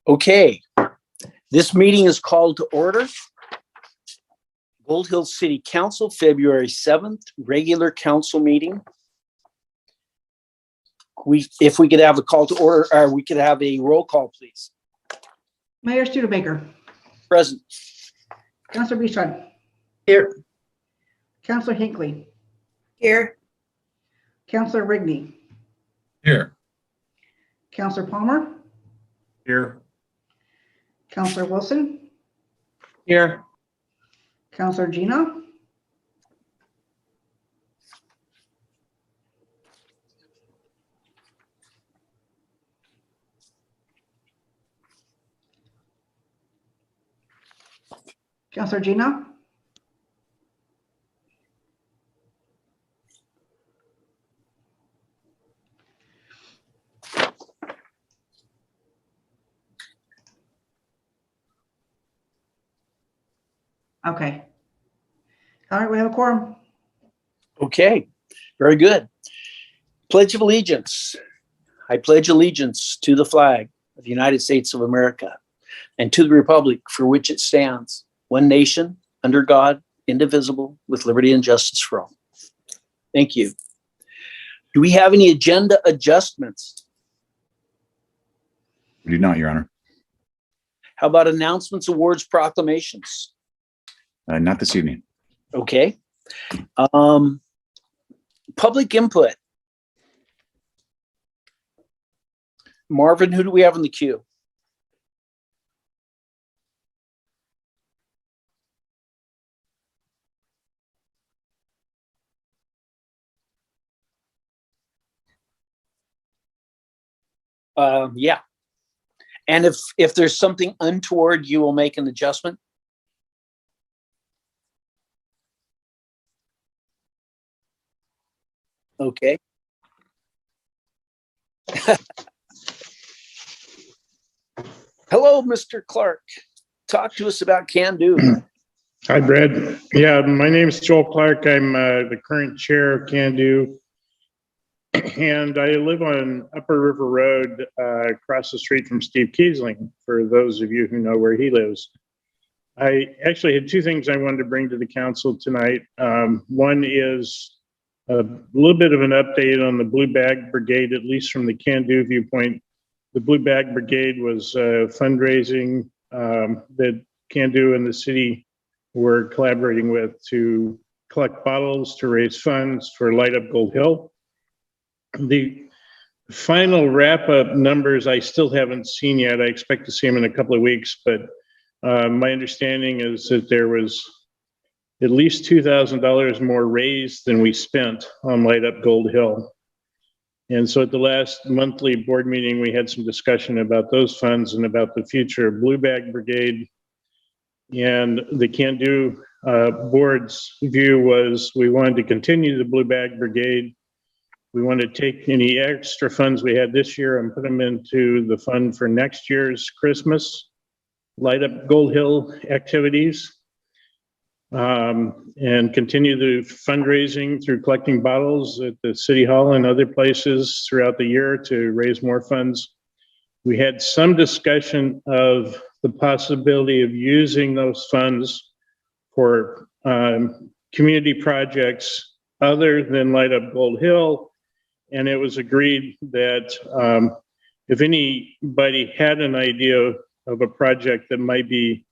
Okay, this meeting is called to order. Gold Hill City Council, February 7th, regular council meeting. If we could have a call to order, or we could have a roll call, please. Mayor Studebaker. Present. Councillor Bichon. Here. Councillor Hinckley. Here. Councillor Rigney. Here. Councillor Palmer. Here. Councillor Wilson. Here. Councillor Gina. Councillor Gina. Okay. All right, we have a quorum. Okay, very good. Pledge of Allegiance. I pledge allegiance to the flag of the United States of America and to the republic for which it stands, one nation, under God, indivisible, with liberty and justice for all. Thank you. Do we have any agenda adjustments? We do not, Your Honor. How about announcements, awards, proclamations? Not this evening. Okay. Public input. Marvin, who do we have in the queue? Yeah. And if there's something untoward, you will make an adjustment. Okay. Hello, Mr. Clark. Talk to us about Can Do. Hi, Brad. Yeah, my name is Joel Clark. I'm the current chair of Can Do. And I live on Upper River Road, across the street from Steve Kiesling, for those of you who know where he lives. I actually had two things I wanted to bring to the council tonight. One is a little bit of an update on the Blue Bag Brigade, at least from the Can Do viewpoint. The Blue Bag Brigade was fundraising that Can Do and the city were collaborating with to collect bottles to raise funds for Light Up Gold Hill. The final wrap-up numbers I still haven't seen yet. I expect to see them in a couple of weeks, but my understanding is that there was at least $2,000 more raised than we spent on Light Up Gold Hill. And so at the last monthly board meeting, we had some discussion about those funds and about the future of Blue Bag Brigade. And the Can Do board's view was we wanted to continue the Blue Bag Brigade. We wanted to take any extra funds we had this year and put them into the fund for next year's Christmas Light Up Gold Hill activities. And continue the fundraising through collecting bottles at the City Hall and other places throughout the year to raise more funds. We had some discussion of the possibility of using those funds for community projects other than Light Up Gold Hill. And it was agreed that if anybody had an idea of a project that might be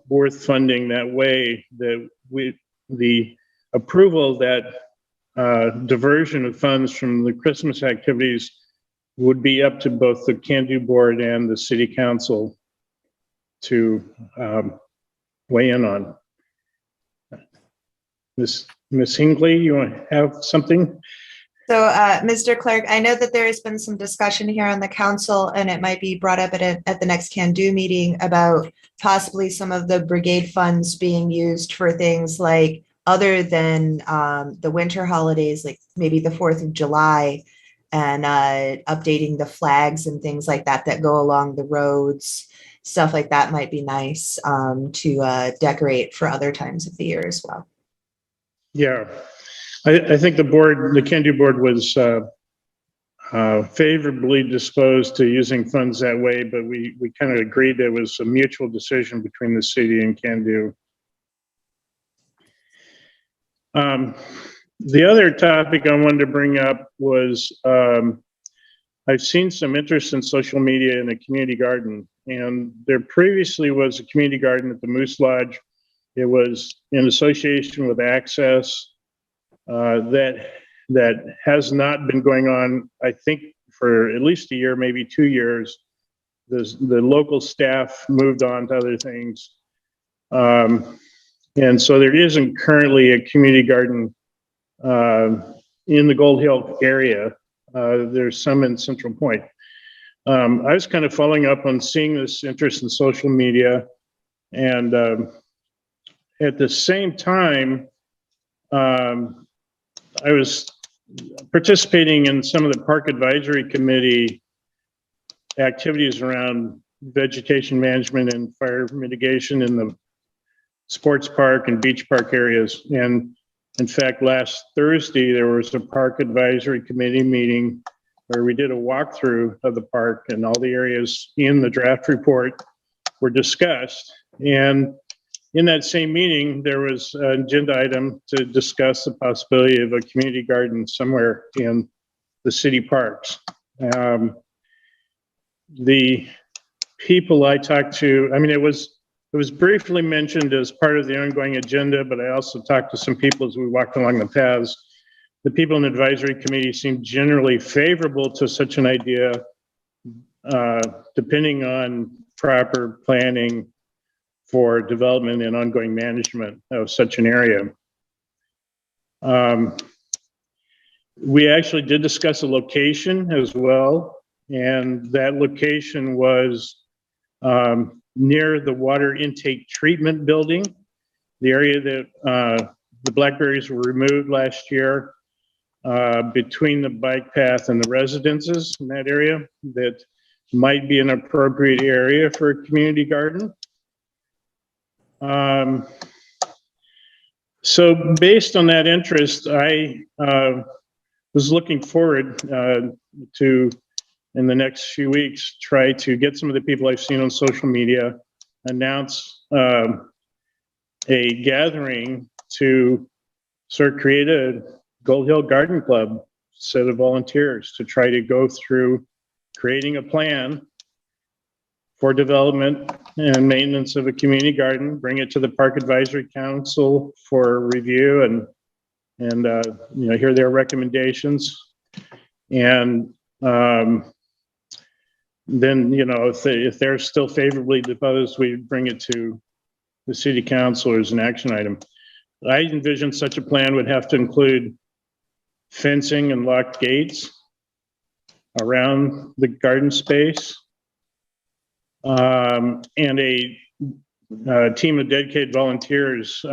worth funding that way, that the approval of that diversion of funds from the Christmas activities would be up to both the Can Do board and the city council to weigh in on. Miss Hinckley, you want to have something? So, Mr. Clark, I know that there has been some discussion here on the council, and it might be brought up at the next Can Do meeting about possibly some of the brigade funds being used for things like other than the winter holidays, like maybe the 4th of July, and updating the flags and things like that that go along the roads. Stuff like that might be nice to decorate for other times of the year as well. Yeah, I think the Can Do board was favorably disposed to using funds that way, but we kind of agreed that it was a mutual decision between the city and Can-Do. The other topic I wanted to bring up was I've seen some interest in social media in a community garden, and there previously was a community garden at the Moose Lodge. It was in association with Access that has not been going on, I think, for at least a year, maybe 2 years. The local staff moved on to other things. And so there isn't currently a community garden in the Gold Hill area. There's some in Central Point. I was kind of following up on seeing this interest in social media, and at the same time, I was participating in some of the Park Advisory Committee activities around vegetation management and fire mitigation in the sports park and beach park areas. And in fact, last Thursday, there was a Park Advisory Committee meeting where we did a walkthrough of the park, and all the areas in the draft report were discussed. And in that same meeting, there was an agenda item to discuss the possibility of a community garden somewhere in the city parks. The people I talked to, I mean, it was briefly mentioned as part of the ongoing agenda, but I also talked to some people as we walked along the paths. The people in the advisory committee seemed generally favorable to such an idea, depending on proper planning for development and ongoing management of such an area. We actually did discuss a location as well, and that location was near the water intake treatment building, the area that the blackberries were removed last year, between the bike path and the residences in that area. That might be an appropriate area for a community garden. So based on that interest, I was looking forward to, in the next few weeks, try to get some of the people I've seen on social media, announce a gathering to sort of create a Gold Hill Garden Club set of volunteers to try to go through creating a plan for development and maintenance of a community garden, bring it to the Park Advisory Council for review and you know, hear their recommendations. And then, you know, if they're still favorably disposed, we bring it to the city council as an action item. I envision such a plan would have to include fencing and locked gates around the garden space, and a team of dedicated volunteers,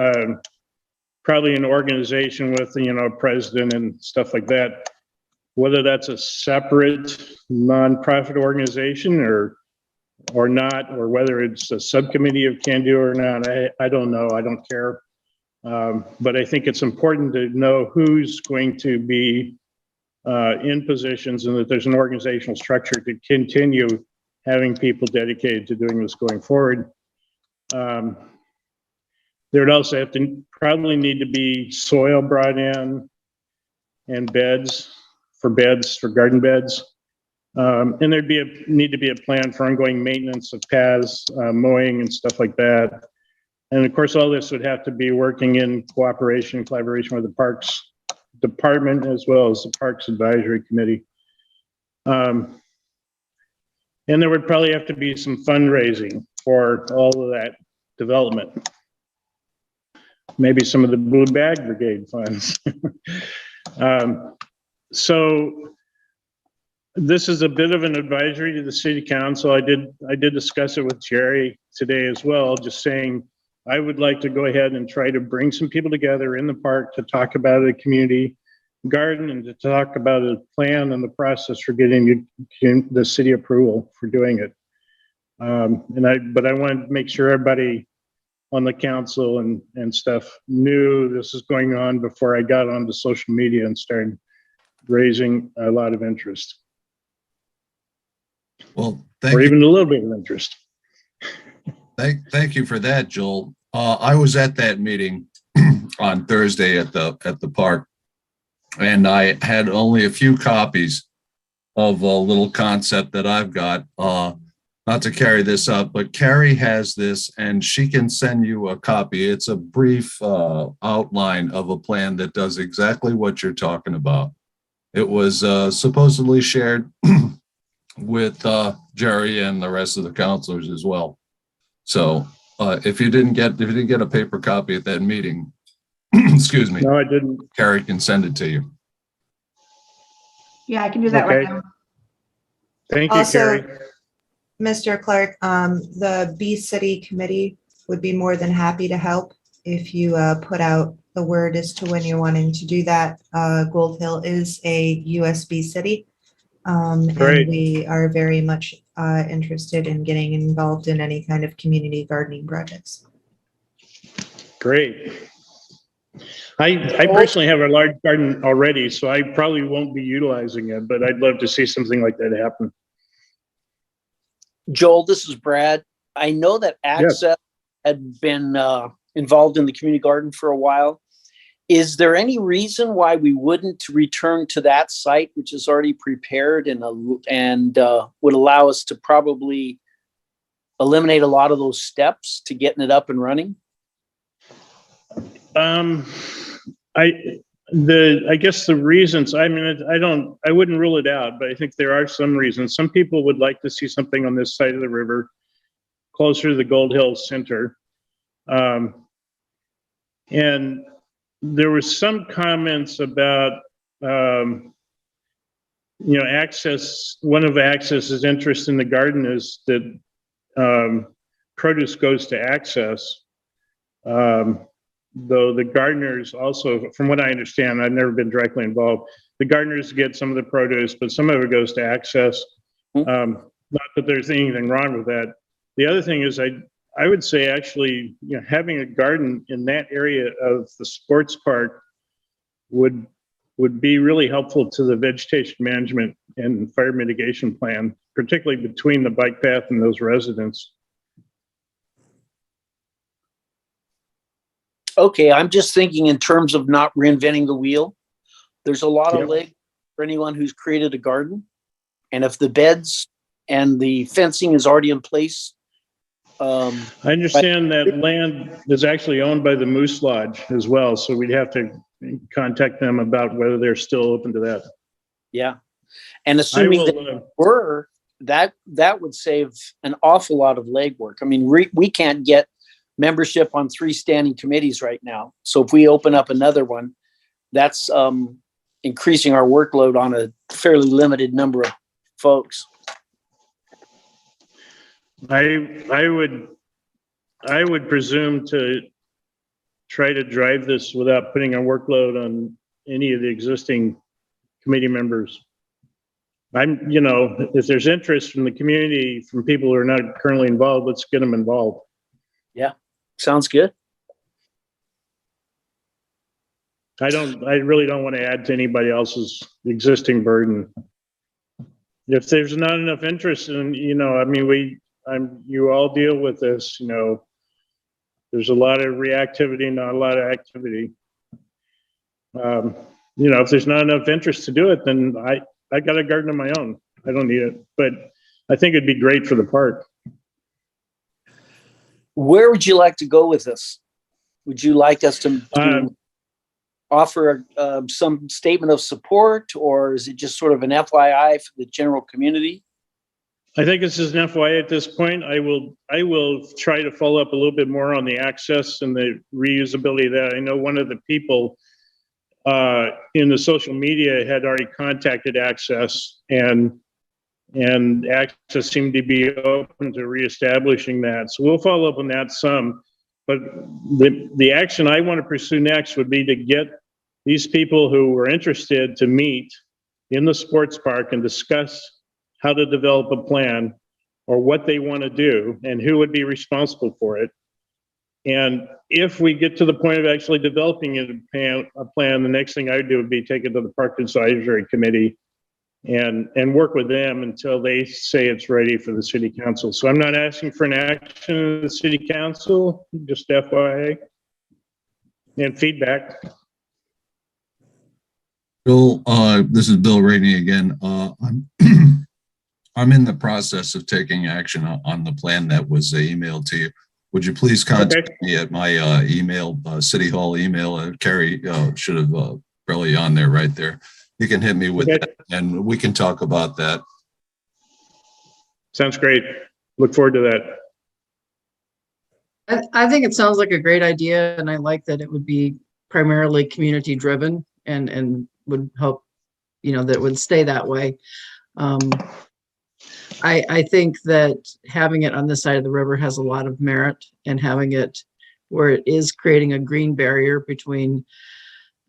probably an organization with, you know, a president and stuff like that. Whether that's a separate nonprofit organization or not, or whether it's a subcommittee of Can-Do or not, I don't know. I don't care. But I think it's important to know who's going to be in positions, and that there's an organizational structure to continue having people dedicated to doing this going forward. There would also have to probably need to be soil brought in and beds for garden beds. And there'd be need to be a plan for ongoing maintenance of paths, mowing and stuff like that. And of course, all this would have to be working in collaboration with the Parks Department as well as the Parks Advisory Committee. And there would probably have to be some fundraising for all of that development. Maybe some of the Blue Bag Brigade funds. So this is a bit of an advisory to the city council. I did discuss it with Jerry today as well, just saying I would like to go ahead and try to bring some people together in the park to talk about a community garden and to talk about a plan and the process for getting the city approval for doing it. But I wanted to make sure everybody on the council and stuff knew this is going on before I got onto social media and started raising a lot of interest. Well, or even a little bit of interest. thank you for that, Joel. I was at that meeting on Thursday at the park, and I had only a few copies of a little concept that I've got. Not to carry this up, but Carrie has this, and she can send you a copy. It's a brief outline of a plan that does exactly what you're talking about. It was supposedly shared with Jerry and the rest of the counselors as well. So if you didn't get a paper copy at that meeting, excuse me, No, I didn't. Carrie can send it to you. Yeah, I can do that right Okay. now. Thank you, Also, Carrie. Mr. Clerk, the B City Committee would be more than happy to help if you put out the word as to when you're wanting to do that. Gold Hill is a USB city. And Great. we are very much interested in getting involved in any kind of community gardening projects. Great. I personally have a large garden already, so I probably won't be utilizing it, but I'd love to see something like that happen. Joel, this is Brad. I know that Access had been involved in the community garden for a while. Is there any reason why we wouldn't return to that site, which is already prepared and would allow us to probably eliminate a lot of those steps to getting it up and running? I guess the reasons, I mean, I wouldn't rule it out, but I think there are some reasons. Some people would like to see something on this side of the river, closer to the Gold Hill Center. And there was some comments about, Access, one of Access's interest in the garden is that produce goes to Access. Though the gardeners also, from what I understand, I've never been directly involved, the gardeners get some of the produce, but some of it goes to Access. Not that there's anything wrong with that. The other thing is I would say actually, having a garden in that area of the sports park would be really helpful to the vegetation management and fire mitigation plan, particularly between the bike path and those residents. Okay, I'm just thinking in terms of not reinventing the wheel. There's a lot of leg for anyone who's created a garden. And if the beds and the fencing is already in place. I understand that land is actually owned by the Moose Lodge as well. So we'd have to contact them about whether they're still open to that. Yeah. And assuming they were, that would save an awful lot of legwork. I mean, we can't get membership on 3 standing committees right now. So if we open up another one, that's increasing our workload on a fairly limited number of folks. I would presume to try to drive this without putting a workload on any of the existing committee members. If there's interest from the community, from people who are not currently involved, let's get them involved. Yeah, sounds good. I really don't want to add to anybody else's existing burden. If there's not enough interest in, you all deal with this, there's a lot of reactivity, not a lot of activity. If there's not enough interest to do it, then I got a garden of my own. I don't need it, but I think it'd be great for the park. Where would you like to go with this? Would you like us to offer some statement of support, or is it just sort of an FYI for the general community? I think this is an FYI at this point. I will try to follow up a little bit more on the access and the reusability of that. I know one of the people in the social media had already contacted Access, and Access seemed to be open to reestablishing that. So we'll follow up on that some. But the action I want to pursue next would be to get these people who were interested to meet in the sports park and discuss how to develop a plan or what they want to do and who would be responsible for it. And if we get to the point of actually developing a plan, the next thing I would do would be take it to the Park Advisory Committee and work with them until they say it's ready for the city council. So I'm not asking for an action of the city council, just FYI and feedback. Bill, this is Bill Rainey again. I'm I'm in the process of taking action on the plan that was emailed to you. Would you please contact me at my email, City Hall email? Carrie should have probably on there right there. You can hit me with that and we can talk about that. Sounds great. Look forward to that. I think it sounds like a great idea, and I like that it would be primarily community driven and would help, that it would stay that way. I think that having it on this side of the river has a lot of merit, and having it where it is creating a green barrier between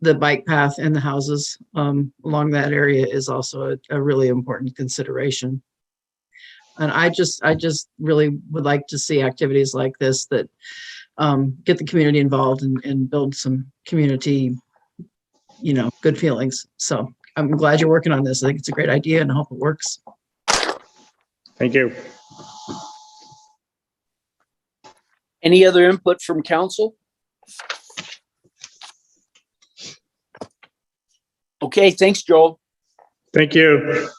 the bike path and the houses along that area is also a really important consideration. And I just really would like to see activities like this that get the community involved and build some community, good feelings. So I'm glad you're working on this. I think it's a great idea and I hope it works. Thank you. Any other input from council? Okay, thanks, Joel. Thank you.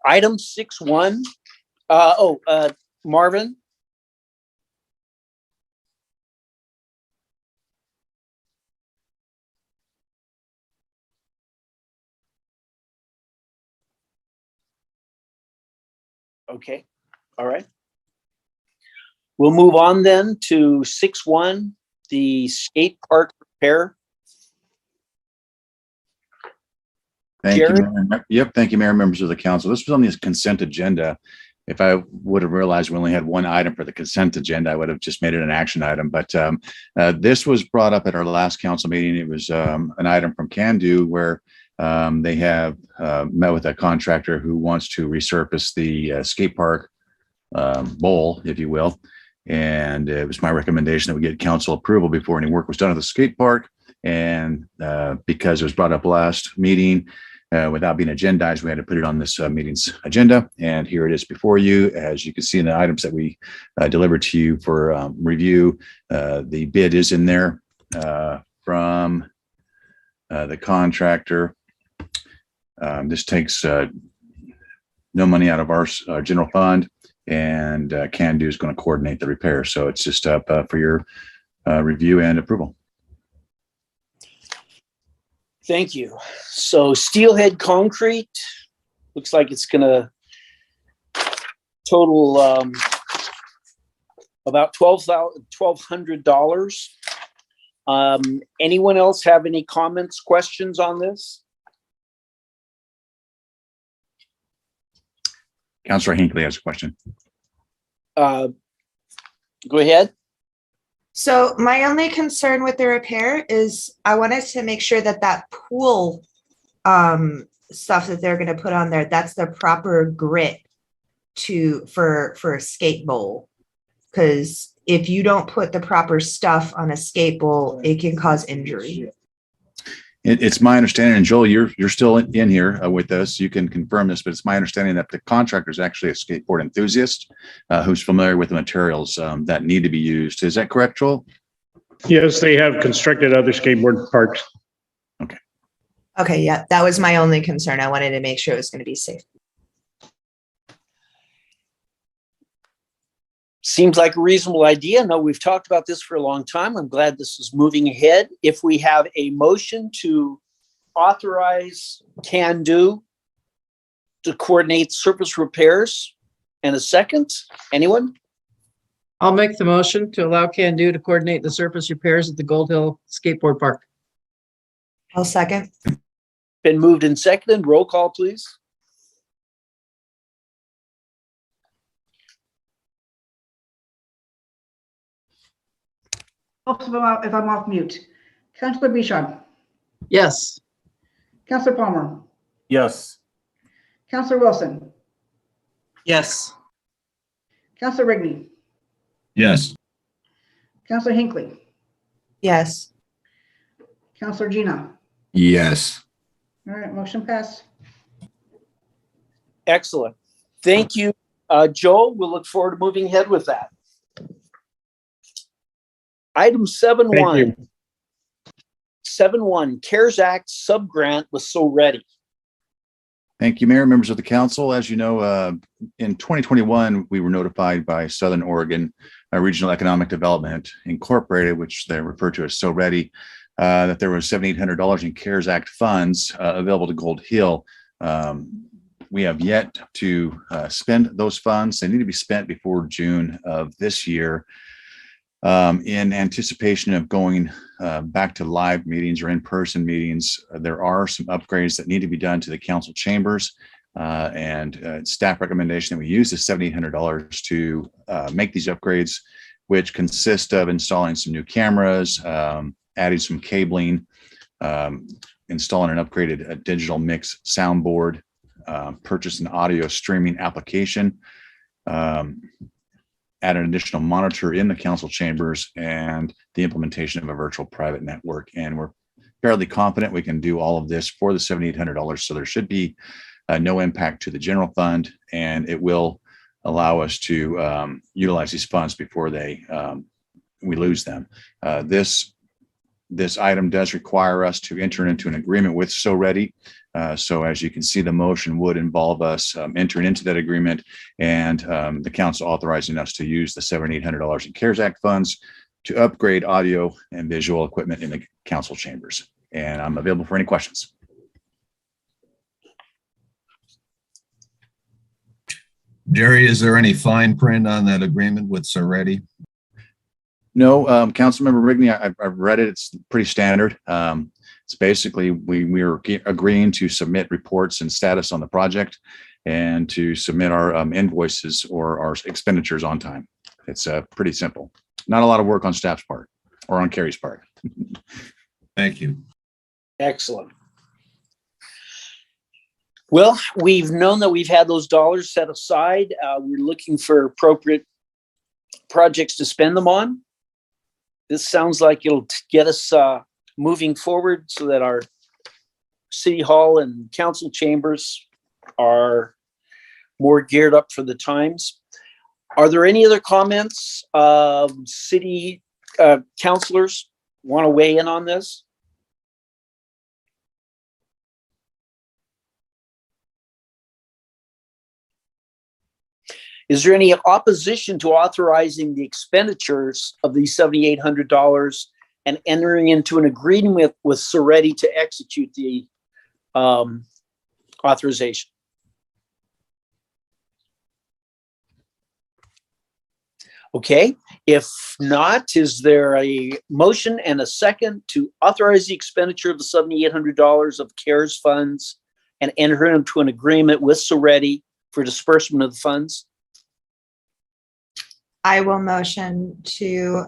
Item 6.1. Marvin. Okay, all right. We'll move on then to 6.1, the skate park repair. Thank you, Jared? Mayor. Yep, thank you, Mayor, members of the council. This was on the consent agenda. If I would have realized we only had one item for the consent agenda, I would have just made it an action item. But this was brought up at our last council meeting. It was an item from Can Do where they have met with a contractor who wants to resurface the skate park bowl, if you will. And it was my recommendation that we get council approval before any work was done at the skate park. And because it was brought up last meeting, without being agendized, we had to put it on this meeting's agenda. And here it is before you. As you can see in the items that we delivered to you for review, the bid is in there from the contractor. This takes no money out of our general fund, and Can Do is going to coordinate the repair. So it's just up for your review and approval. Thank you. So steelhead concrete, looks like it's gonna total about $1,200. Anyone else have any comments, questions on this? Councilor Hinckley has a question. Go ahead. So my only concern with the repair is I wanted to make sure that that pool stuff that they're going to put on there, that's the proper grit for a skate bowl. Because if you don't put the proper stuff on a skate bowl, it can cause injury. It's my understanding, and Joel, you're still in here with us. You can confirm this, but it's my understanding that the contractor is actually a skateboard enthusiast who's familiar with the materials that need to be used. Is that correct, Joel? Yes, they have constructed other skateboard parks. Okay. Okay, yeah, that was my only concern. I wanted to make sure it was going to be safe. Seems like a reasonable idea. No, we've talked about this for a long time. I'm glad this is moving ahead. If we have a motion to authorize Can Do to coordinate surface repairs and a second, anyone? I'll make the motion to allow Can Do to coordinate the surface repairs at the Gold Hill Skateboard Park. I'll second. Been moved and seconded. Roll call, please. Oops, if I'm off mute. Councillor Bichon, Yes. Councillor Palmer, Yes. Councillor Wilson, Yes. Councillor Rigney, Yes. Councillor Hinckley, Yes. Counselor Gina. Yes. All right, motion passed. Excellent. Thank you, Joel. We'll look forward to moving ahead with that. Item 7.1. Thank you. 7.1, CARES Act subgrant was so ready. Thank you, Mayor, members of the council. As you know, in 2021, we were notified by Southern Oregon Regional Economic Development Incorporated, which they refer to as SOREADY, that there was $7,800 in CARES Act funds available to Gold Hill. We have yet to spend those funds. They need to be spent before June of this year. In anticipation of going back to live meetings or in-person meetings, there are some upgrades that need to be done to the council chambers, and staff recommendation that we use is $7,800 to make these upgrades, which consist of installing some new cameras, adding some cabling, installing an upgraded digital mix soundboard, purchase an audio streaming application, add an additional monitor in the council chambers, and the implementation of a virtual private network. And we're fairly confident we can do all of this for the $7,800. So there should be no impact to the general fund, and it will allow us to utilize these funds before we lose them. This item does require us to enter into an agreement with SOREADY. So as you can see, the motion would involve us entering into that agreement and the council authorizing us to use the $7,800 in CARES Act funds to upgrade audio and visual equipment in the council chambers. And I'm available for any questions. Jerry, is there any fine print on that agreement with SOREADY? No, Councilmember Rigney, I've read it. It's pretty standard. It's basically we are agreeing to submit reports and status on the project and to submit our invoices or our expenditures on time. It's pretty simple. Not a lot of work on staff's part or on Carrie's part. Thank you. Excellent. Well, we've known that we've had those dollars set aside. We're looking for appropriate projects to spend them on. This sounds like it'll get us moving forward so that our city hall and council chambers are more geared up for the times. Are there any other comments? City councilors want to weigh in on this? Is there any opposition to authorizing the expenditures of these $7,800 and entering into an agreement with SOREADY to execute the authorization? Okay, if not, is there a motion and a second to authorize the expenditure of the $7,800 of CARES funds and enter into an agreement with SOREADY for disbursement of the funds? I will motion to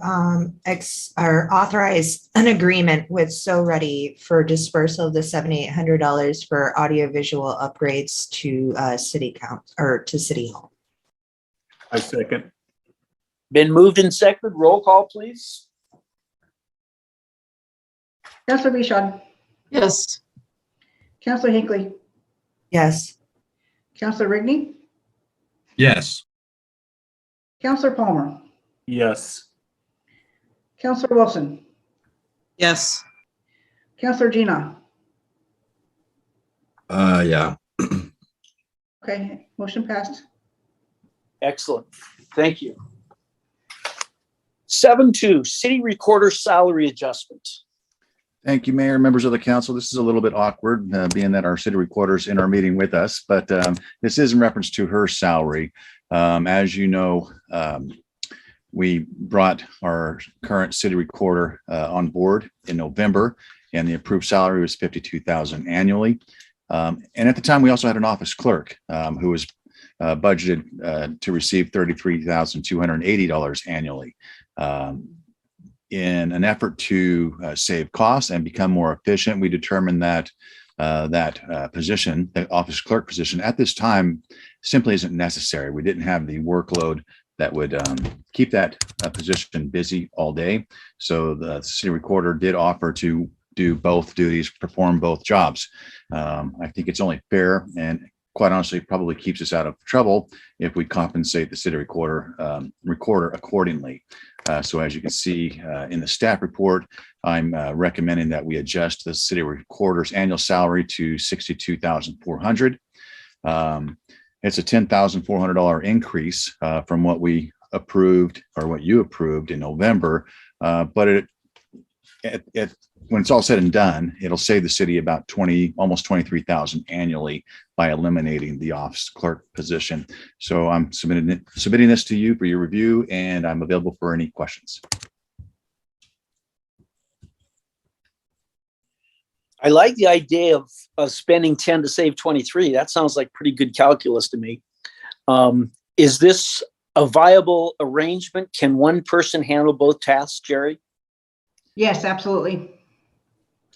authorize an agreement with SOREADY for dispersal of the $7,800 for audiovisual upgrades to city council or to city hall. I second. Been moved and seconded. Roll call, please. Counselor Bishon. Yes. Counselor Hinckley. Yes. Counselor Rigney. Yes. Counselor Palmer. Yes. Counselor Wilson. Yes. Counselor Gina. Yeah. Okay, motion passed. Excellent. Thank you. 7.2, city recorder salary adjustment. Thank you, Mayor, members of the council. This is a little bit awkward, being that our city recorder's in our meeting with us, but this is in reference to her salary. As you know, we brought our current city recorder on board in November, and the approved salary was $52,000 annually. And at the time, we also had an office clerk who was budgeted to receive $33,280 annually. In an effort to save costs and become more efficient, we determined that position, the office clerk position, at this time simply isn't necessary. We didn't have the workload that would keep that position busy all day. So the city recorder did offer to do both duties, perform both jobs. I think it's only fair, and quite honestly, probably keeps us out of trouble if we compensate the city recorder accordingly. So as you can see in the staff report, I'm recommending that we adjust the city recorder's annual salary to $62,400. It's a $10,400 increase from what we approved, or what you approved in November. But when it's all said and done, it'll save the city about almost 23,000 annually by eliminating the office clerk position. So I'm submitting this to you for your review, and I'm available for any questions. I like the idea of spending 10 to save 23. That sounds like pretty good calculus to me. Is this a viable arrangement? Can one person handle both tasks, Jerry? Yes, absolutely.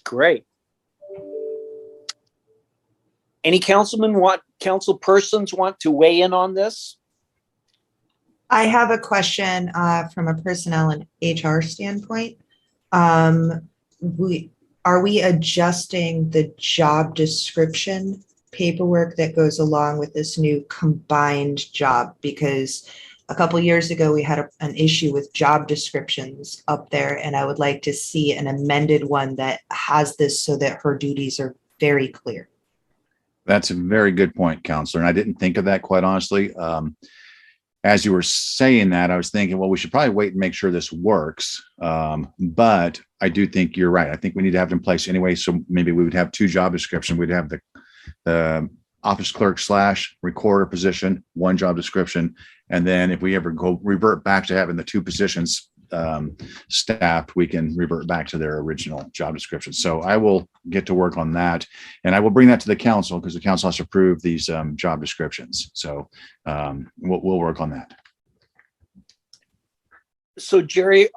Great. Any council persons want to weigh in on this? I have a question from a personnel and HR standpoint. Are we adjusting the job description paperwork that goes along with this new combined job? Because a couple of years ago, we had an issue with job descriptions up there, and I would like to see an amended one that has this so that her duties are very clear. That's a very good point, Counselor. And I didn't think of that, quite honestly. As you were saying that, I was thinking, well, we should probably wait and make sure this works. But I do think you're right. I think we need to have it in place anyway. So maybe we would have two job descriptions. We'd have the office clerk / recorder position, one job description. And then if we ever revert back to having the two positions staffed, we can revert back to their original job description. So I will get to work on that, and I will bring that to the council, because the council has to approve these job descriptions. So we'll work on that. So Jerry,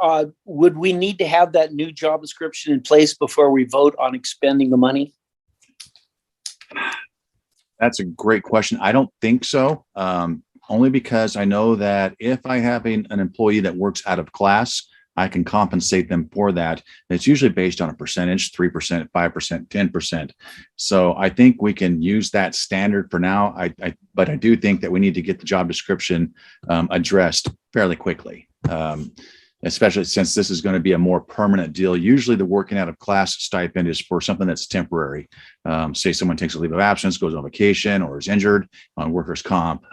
would we need to have that new job description in place before we vote on expending the money? That's a great question. I don't think so. Only because I know that if I have an employee that works out of class, I can compensate them for that. It's usually based on a percentage, 3%, 5%, 10%. So I think we can use that standard for now. But I do think that we need to get the job description addressed fairly quickly, especially since this is going to be a more permanent deal. Usually the working out of class stipend is for something that's temporary. Say someone takes a leave of absence, goes on vacation, or is injured on workers' comp.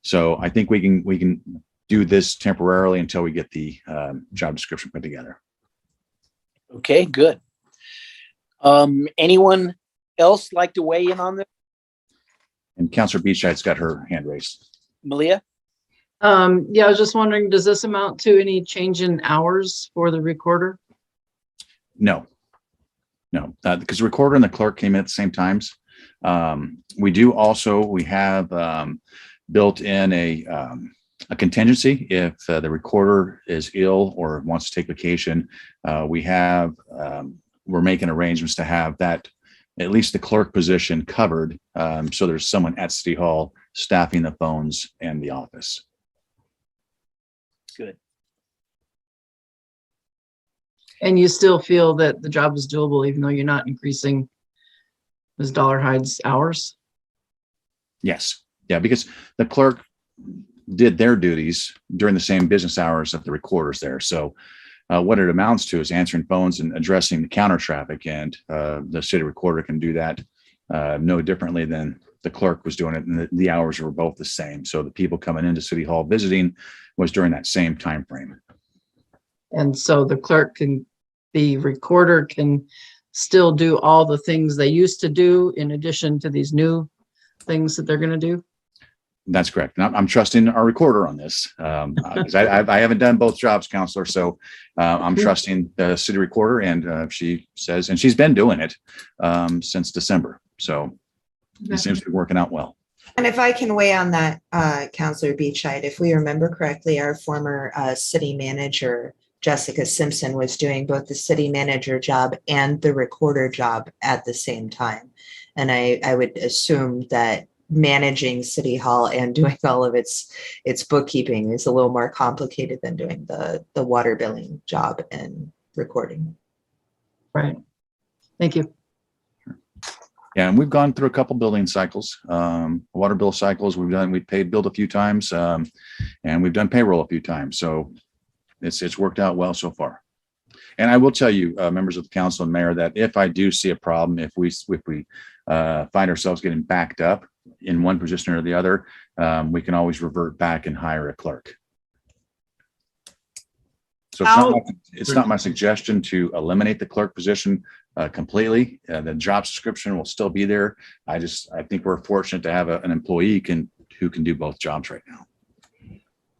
So I think we can do this temporarily until we get the job description put together. Okay, good. Anyone else like to weigh in on this? And Councilor Beachside's got her hand raised. Malia? Yeah, I was just wondering, does this amount to any change in hours for the recorder? No, because the recorder and the clerk came in at the same times. We have built in a contingency if the recorder is ill or wants to take vacation. We're making arrangements to have that, at least the clerk position, covered. So there's someone at City Hall staffing the phones and the office. Good. And you still feel that the job is doable, even though you're not increasing Ms. Dollarhide's hours? Yes. Yeah, because the clerk did their duties during the same business hours of the recorders there. So what it amounts to is answering phones and addressing the counter traffic, and the city recorder can do that no differently than the clerk was doing it, and the hours were both the same. So the people coming into City Hall visiting was during that same time frame. And so the recorder can still do all the things they used to do in addition to these new things that they're going to do? That's correct. And I'm trusting our recorder on this, because I haven't done both jobs, Counselor. So I'm trusting the city recorder, and she says, and she's been doing it since December. So it seems to be working out well. And if I can weigh on that, Councilor Beachside, if we remember correctly, our former city manager, Jessica Simpson, was doing both the city manager job and the recorder job at the same time. And I would assume that managing City Hall and doing all of its bookkeeping is a little more complicated than doing the water billing job and recording. Right. Thank you. Yeah, and we've gone through a couple building cycles, water bill cycles. We've paid billed a few times, and we've done payroll a few times. So it's worked out well so far. And I will tell you, members of the council and mayor, that if I do see a problem, if we find ourselves getting backed up in one position or the other, we can always revert back and hire a clerk. So it's not my suggestion to eliminate the clerk position completely. The job description will still be there. I think we're fortunate to have an employee who can do both jobs right now.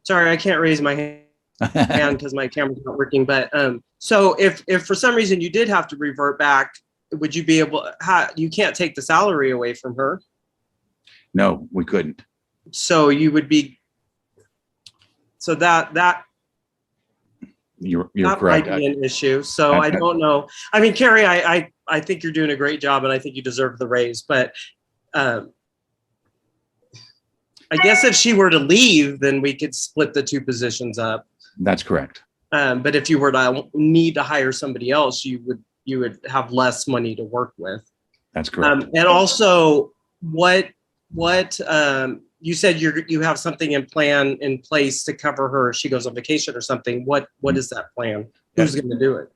Sorry, I can't raise my hand because my camera's not working. But so if for some reason you did have to revert back, would you be able? You can't take the salary away from her. No, we couldn't. So you would be. So that. You're that correct. might be an issue. So I don't know. I mean, Carrie, I think you're doing a great job, and I think you deserve the raise. But I guess if she were to leave, then we could split the two positions up. That's correct. But if you were to need to hire somebody else, you would have less money to work with. That's correct. And also, what you said you have something in place to cover her if she goes on vacation or something. What is that plan? Who's going to do it?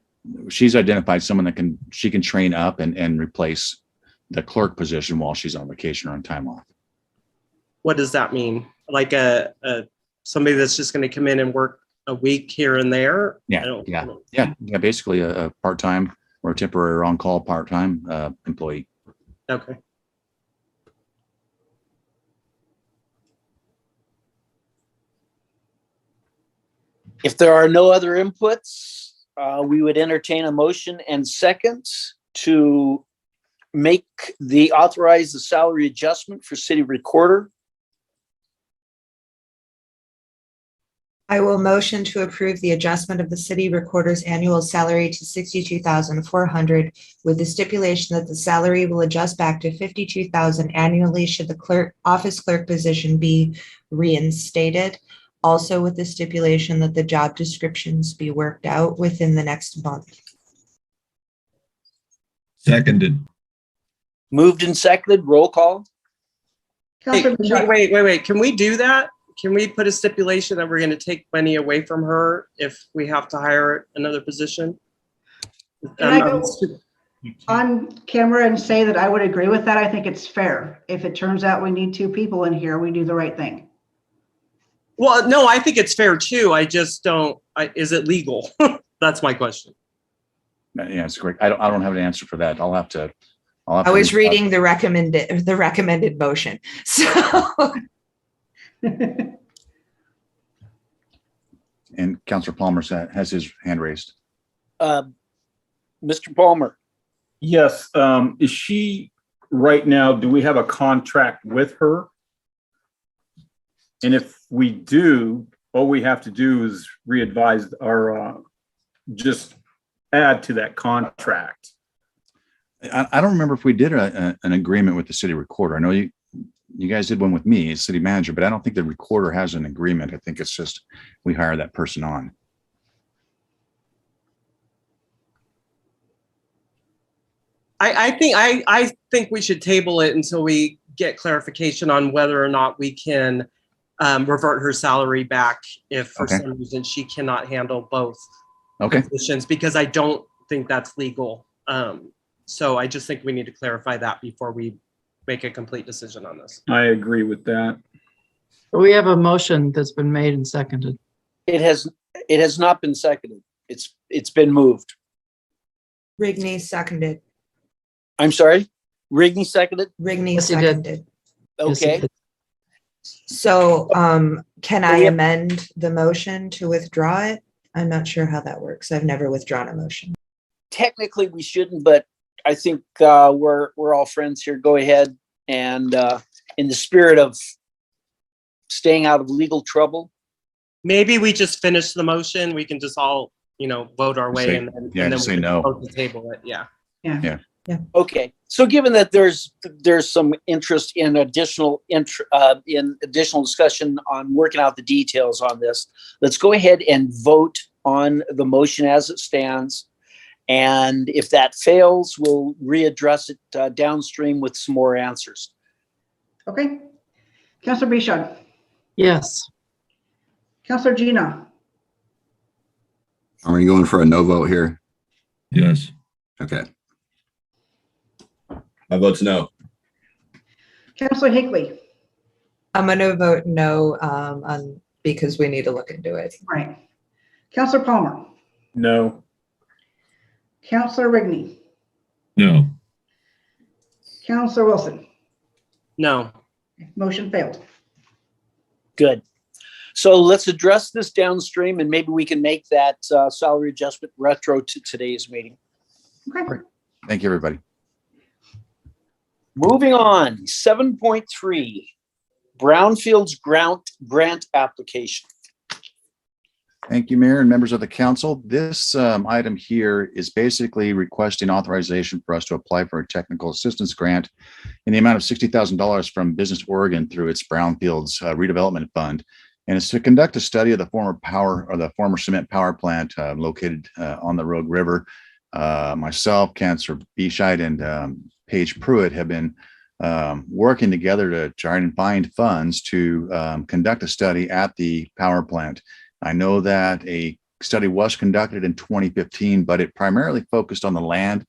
She's identified someone that she can train up and replace the clerk position while she's on vacation or on time off. What does that mean? Like somebody that's just going to come in and work a week here and there? Yeah. Basically a part-time or a temporary on-call part-time employee. Okay. If there are no other inputs, we would entertain a motion and seconds to authorize the salary adjustment for city recorder. I will motion to approve the adjustment of the city recorder's annual salary to $62,400 with the stipulation that the salary will adjust back to $52,000 annually should the office clerk position be reinstated. Also with the stipulation that the job descriptions be worked out within the next month. Seconded. Moved and seconded, roll call. Hey, wait. Can we do that? Can we put a stipulation that we're going to take money away from her if we have to hire another position? Can I go on camera and say that I would agree with that? I think it's fair. If it turns out we need two people in here, we do the right thing. Well, no, I think it's fair too. I just don't. Is it legal? That's my question. Yeah, it's great. I don't have an answer for that. I'll have to. I was reading the recommended motion. So. And Councilor Palmer has his hand raised. Mr. Palmer. Yes. Is she right now, do we have a contract with her? And if we do, all we have to do is re-advise or just add to that contract. I don't remember if we did an agreement with the city recorder. I know you guys did one with me as city manager, but I don't think the recorder has an agreement. I think it's just we hire that person on. I think we should table it until we get clarification on whether or not we can revert her salary back if for some reason she cannot handle both positions, because I don't think that's legal. So I just think we need to clarify that before we make a complete decision on this. I agree with that. We have a motion that's been made and seconded. It has not been seconded. It's been moved. Rigney seconded. I'm sorry? Rigney seconded? Rigney Yes, he did. seconded. Okay. So can I amend the motion to withdraw it? I'm not sure how that works. I've never withdrawn a motion. Technically we shouldn't, but I think we're all friends here. Go ahead and in the spirit of staying out of legal trouble. Maybe we just finish the motion. We can just all, vote our way and then say we no. vote to table it. Yeah. Okay. So given that there's some interest in additional discussion on working out the details on this, let's go ahead and vote on the motion as it stands. And if that fails, we'll readdress it downstream with some more answers. Okay. Counselor Bishon, Yes. Counselor Gina, Are we going for a no vote here? Yes. Okay. My vote's no. Counselor Higley. I'm going to vote no because we need to look into it. Right. Counselor Palmer, No. Counselor Rigney, No. Counselor Wilson. No. Motion failed. Good. So let's address this downstream, and maybe we can make that salary adjustment retro to today's meeting. Okay. Thank you, everybody. Moving on, 7.3, Brownfields grant application. Thank you, Mayor and members of the council. This item here is basically requesting authorization for us to apply for a technical assistance grant in the amount of $60,000 from Business Oregon through its Brownfields redevelopment fund. And it's to conduct a study of the former cement power plant located on the Rogue River. Myself, Counselor Bescheid, and Paige Pruitt have been working together to try and find funds to conduct a study at the power plant. I know that a study was conducted in 2015, but it primarily focused on the land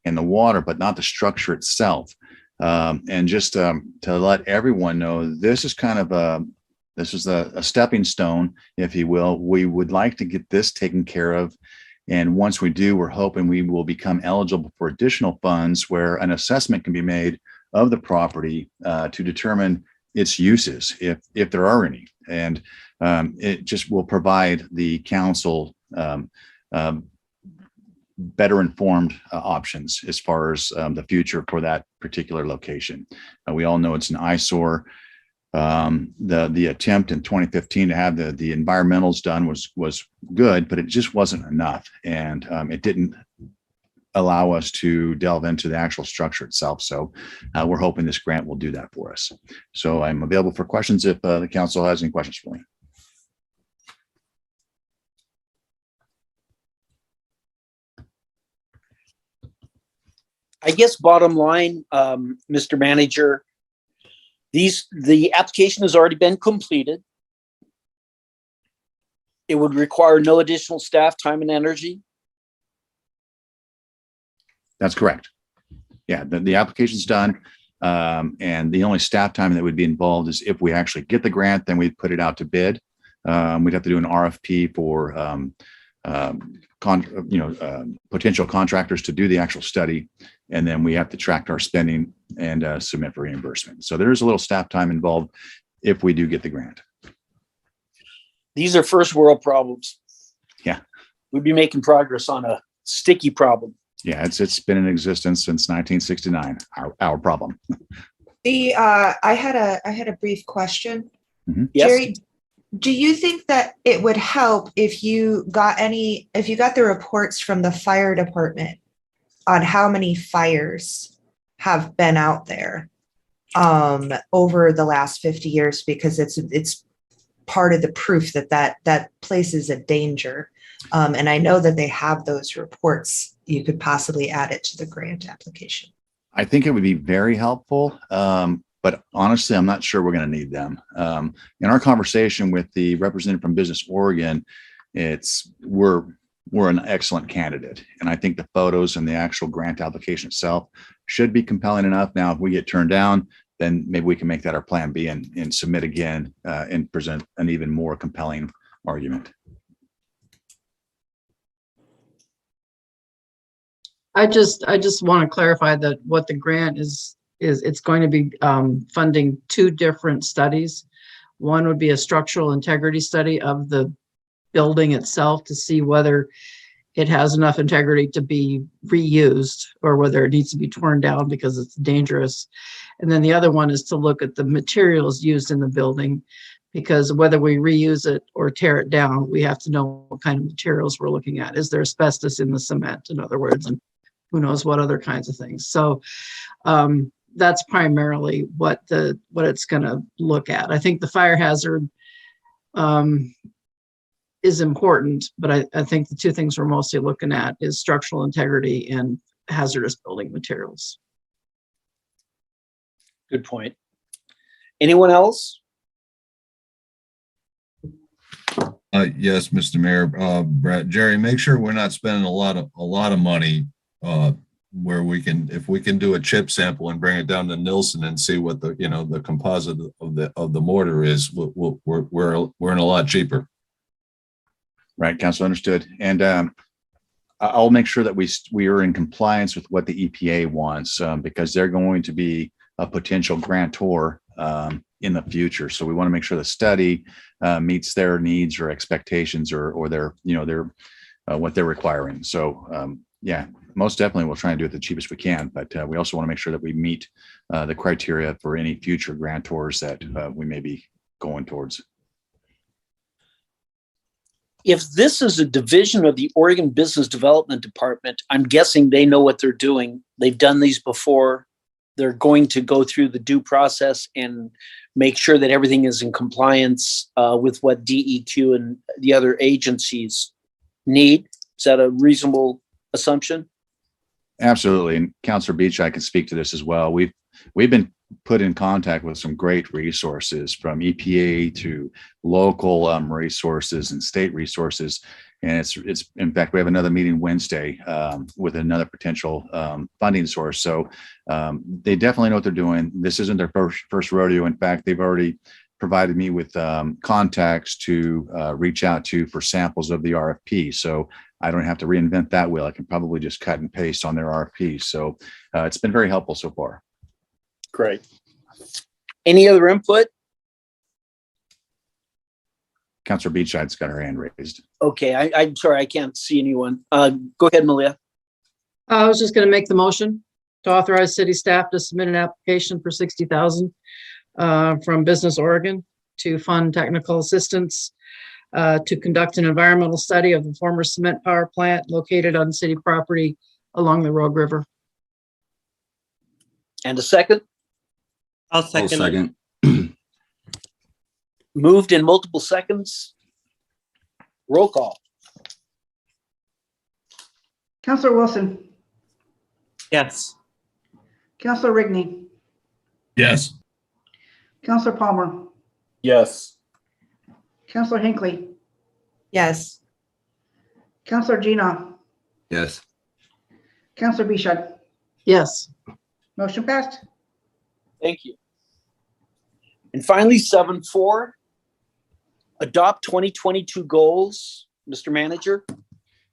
and the water, but not the structure itself. And just to let everyone know, this is kind of a stepping stone, if you will. We would like to get this taken care of. And once we do, we're hoping we will become eligible for additional funds where an assessment can be made of the property to determine its uses, if there are any. And it just will provide the council better informed options as far as the future for that particular location. We all know it's an eyesore. The attempt in 2015 to have the environmentals done was good, but it just wasn't enough. And it didn't allow us to delve into the actual structure itself. So we're hoping this grant will do that for us. So I'm available for questions if the council has any questions for me. I guess bottom line, Mr. Manager, the application has already been completed. It would require no additional staff time and energy. That's correct. Yeah, the application's done. And the only staff time that would be involved is if we actually get the grant, then we put it out to bid. We'd have to do an RFP for potential contractors to do the actual study. And then we have to track our spending and submit for reimbursement. So there is a little staff time involved if we do get the grant. These are first world problems. Yeah. We'd be making progress on a sticky problem. Yeah, it's been in existence since 1969, our problem. I had a brief question. Mm-hmm. Yes. Jerry, do you think that it would help if you got the reports from the fire department on how many fires have been out there over the last 50 years? Because it's part of the proof that place is a danger. And I know that they have those reports. You could possibly add it to the grant application. I think it would be very helpful. But honestly, I'm not sure we're going to need them. In our conversation with the representative from Business Oregon, we're an excellent candidate. And I think the photos and the actual grant application itself should be compelling enough. Now, if we get turned down, then maybe we can make that our plan B and submit again and present an even more compelling argument. I just want to clarify that what the grant is it's going to be funding two different studies. One would be a structural integrity study of the building itself to see whether it has enough integrity to be reused or whether it needs to be torn down because it's dangerous. And then the other one is to look at the materials used in the building, because whether we reuse it or tear it down, we have to know what kind of materials we're looking at. Is there asbestos in the cement, in other words, and who knows what other kinds of things. So that's primarily what it's going to look at. I think the fire hazard is important, but I think the two things we're mostly looking at is structural integrity and hazardous building materials. Good point. Anyone else? Yes, Mr. Mayor, Brett, Jerry, make sure we're not spending a lot of money, where if we can do a chip sample and bring it down to Nilsson and see what the composite of the mortar is, we're in a lot cheaper. Right, council, understood. And I'll make sure that we are in compliance with what the EPA wants, because they're going to be a potential grantor in the future. So we want to make sure the study meets their needs or expectations or their what they're requiring. So yeah, most definitely we'll try and do it the cheapest we can, but we also want to make sure that we meet the criteria for any future grantors that we may be going towards. If this is a division of the Oregon Business Development Department, I'm guessing they know what they're doing. They've done these before. They're going to go through the due process and make sure that everything is in compliance with what DEQ and the other agencies need. Is that a reasonable assumption? Absolutely. And Councilor Beach, I can speak to this as well. We've been put in contact with some great resources, from EPA to local resources and state resources. And it's in fact, we have another meeting Wednesday with another potential funding source. So they definitely know what they're doing. This isn't their first rodeo. In fact, they've already provided me with contacts to reach out to for samples of the RFP. So I don't have to reinvent that wheel. I can probably just cut and paste on their RFP. So it's been very helpful so far. Great. Any other input? Councilor Beachside's got her hand raised. Okay, I'm sorry, I can't see anyone. Go ahead, Malia. I was just going to make the motion to authorize city staff to submit an application for $60,000 from Business Oregon to fund technical assistance to conduct an environmental study of the former cement power plant located on city property along the Rogue River. And a second? I'll I'll second. second. Moved in multiple seconds. Roll call. Counselor Wilson, Yes. Counselor Rigney, Yes. Counselor Palmer, Yes. Counselor Hinckley, Yes. Counselor Gina, Yes. Counselor Bishop. Yes. Motion passed. Thank you. And finally, 7.4, adopt 2022 goals. Mr. Manager.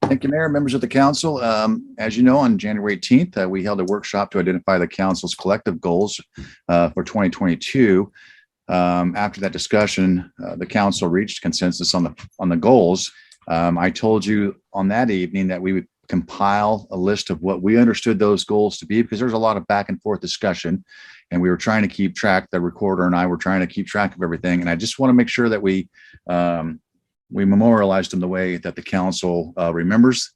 Thank you, Mayor, members of the council. As you know, on January 18th, we held a workshop to identify the council's collective goals for 2022. After that discussion, the council reached consensus on the goals. I told you on that evening that we would compile a list of what we understood those goals to be, because there's a lot of back and forth discussion, and we were trying to keep track. The recorder and I were trying to keep track of everything, and I just want to make sure that we memorialized them the way that the council remembers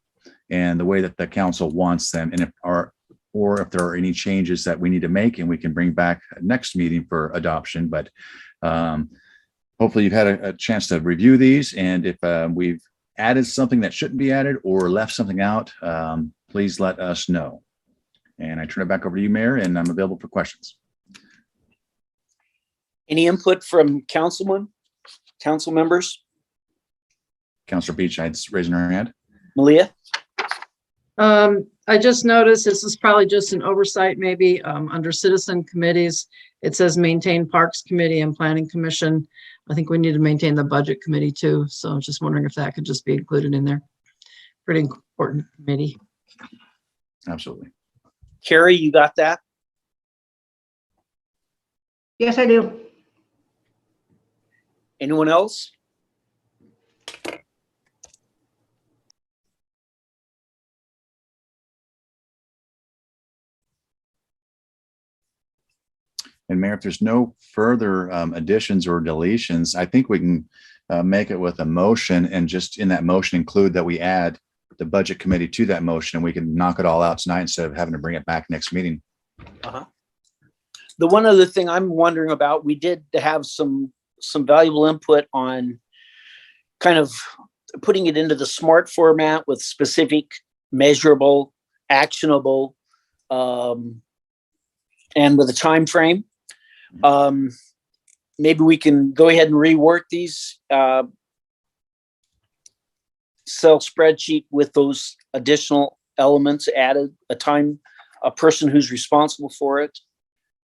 and the way that the council wants them, and if there are any changes that we need to make, and we can bring back next meeting for adoption. But hopefully you've had a chance to review these, and if we've added something that shouldn't be added or left something out, please let us know. And I turn it back over to you, Mayor, and I'm available for questions. Any input from council members? Councilor Beachside's raising her hand. Malia? I just noticed this is probably just an oversight, maybe under citizen committees. It says maintain Parks Committee and Planning Commission. I think we need to maintain the Budget Committee too. So I'm just wondering if that could just be included in there. Pretty important committee. Absolutely. Carrie, you got that? Yes, I do. Anyone else? And Mayor, if there's no further additions or deletions, I think we can make it with a motion, and just in that motion include that we add the Budget Committee to that motion, and we can knock it all out tonight instead of having to bring it back next meeting. The one other thing I'm wondering about, we did have some valuable input on kind of putting it into the SMART format with specific, measurable, actionable, and with a time frame. Maybe we can go ahead and rework these Excel spreadsheet with those additional elements added, a person who's responsible for it,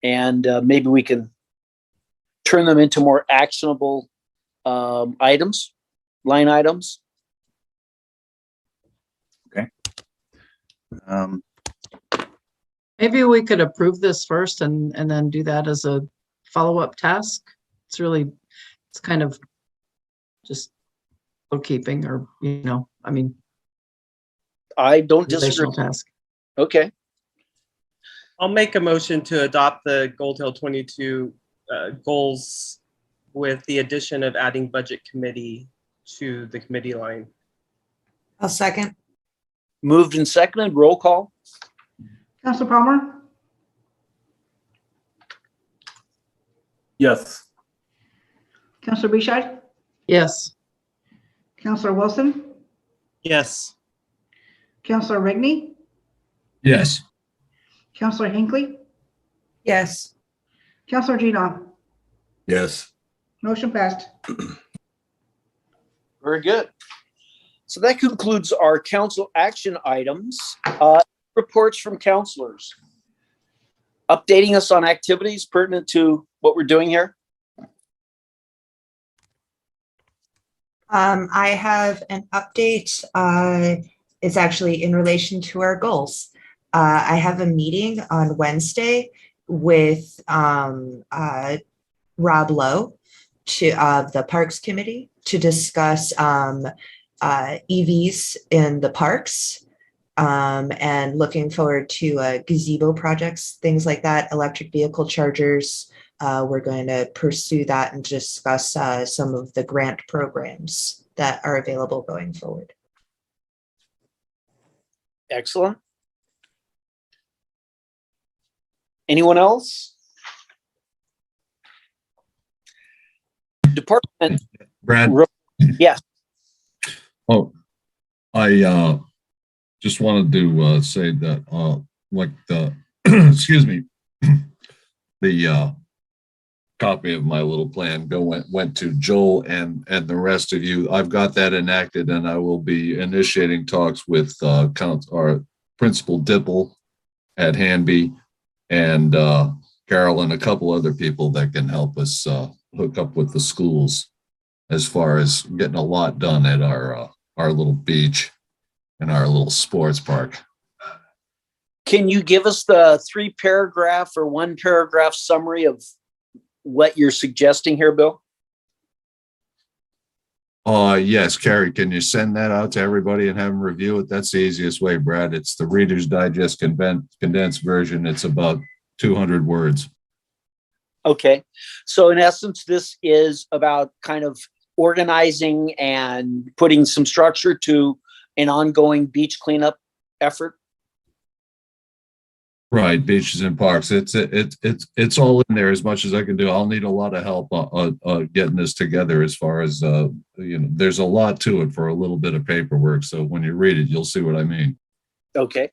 and maybe we can turn them into more actionable items, line items. Maybe we could approve this first and then do that as a follow-up task. It's kind of just bookkeeping, or, I mean, I don't disagree. relational task. Okay. I'll make a motion to adopt the Goldtail 22 goals with the addition of adding budget committee to the committee line. I'll second. Moved and seconded. Roll call. Counselor Palmer, Yes. Counselor Bishai, Yes. Counselor Wilson, Yes. Counselor Rigney, Yes. Counselor Hinckley, Yes. Counselor Gino. Yes. Motion passed. Very good. So that concludes our council action items. Reports from counselors. Updating us on activities pertinent to what we're doing here. I have an update. It's actually in relation to our goals. I have a meeting on Wednesday with Rob Lowe of the Parks Committee to discuss EVs in the parks, and looking forward to gazebo projects, things like that, electric vehicle chargers. We're going to pursue that and discuss some of the grant programs that are available going forward. Excellent. Anyone else? Department. Brad. Yes. Oh, I just wanted to say that like the excuse me, the copy of my little plan went to Joel and the rest of you. I've got that enacted, and I will be initiating talks with our Principal Dipple at Hanby and Carol and a couple other people that can help us hook up with the schools as far as getting a lot done at our little beach and our little sports park. Can you give us the 3-paragraph or 1-paragraph summary of what you're suggesting here, Bill? Yes, Carrie, can you send that out to everybody and have them review it? That's the easiest way, Brad. It's the Reader's Digest condensed version. It's about 200 words. Okay. So in essence, this is about kind of organizing and putting some structure to an ongoing beach cleanup effort. Right, beaches and parks. It's all in there as much as I can do. I'll need a lot of help getting this together. As far as there's a lot to it for a little bit of paperwork. So when you read it, you'll see what I mean. Okay.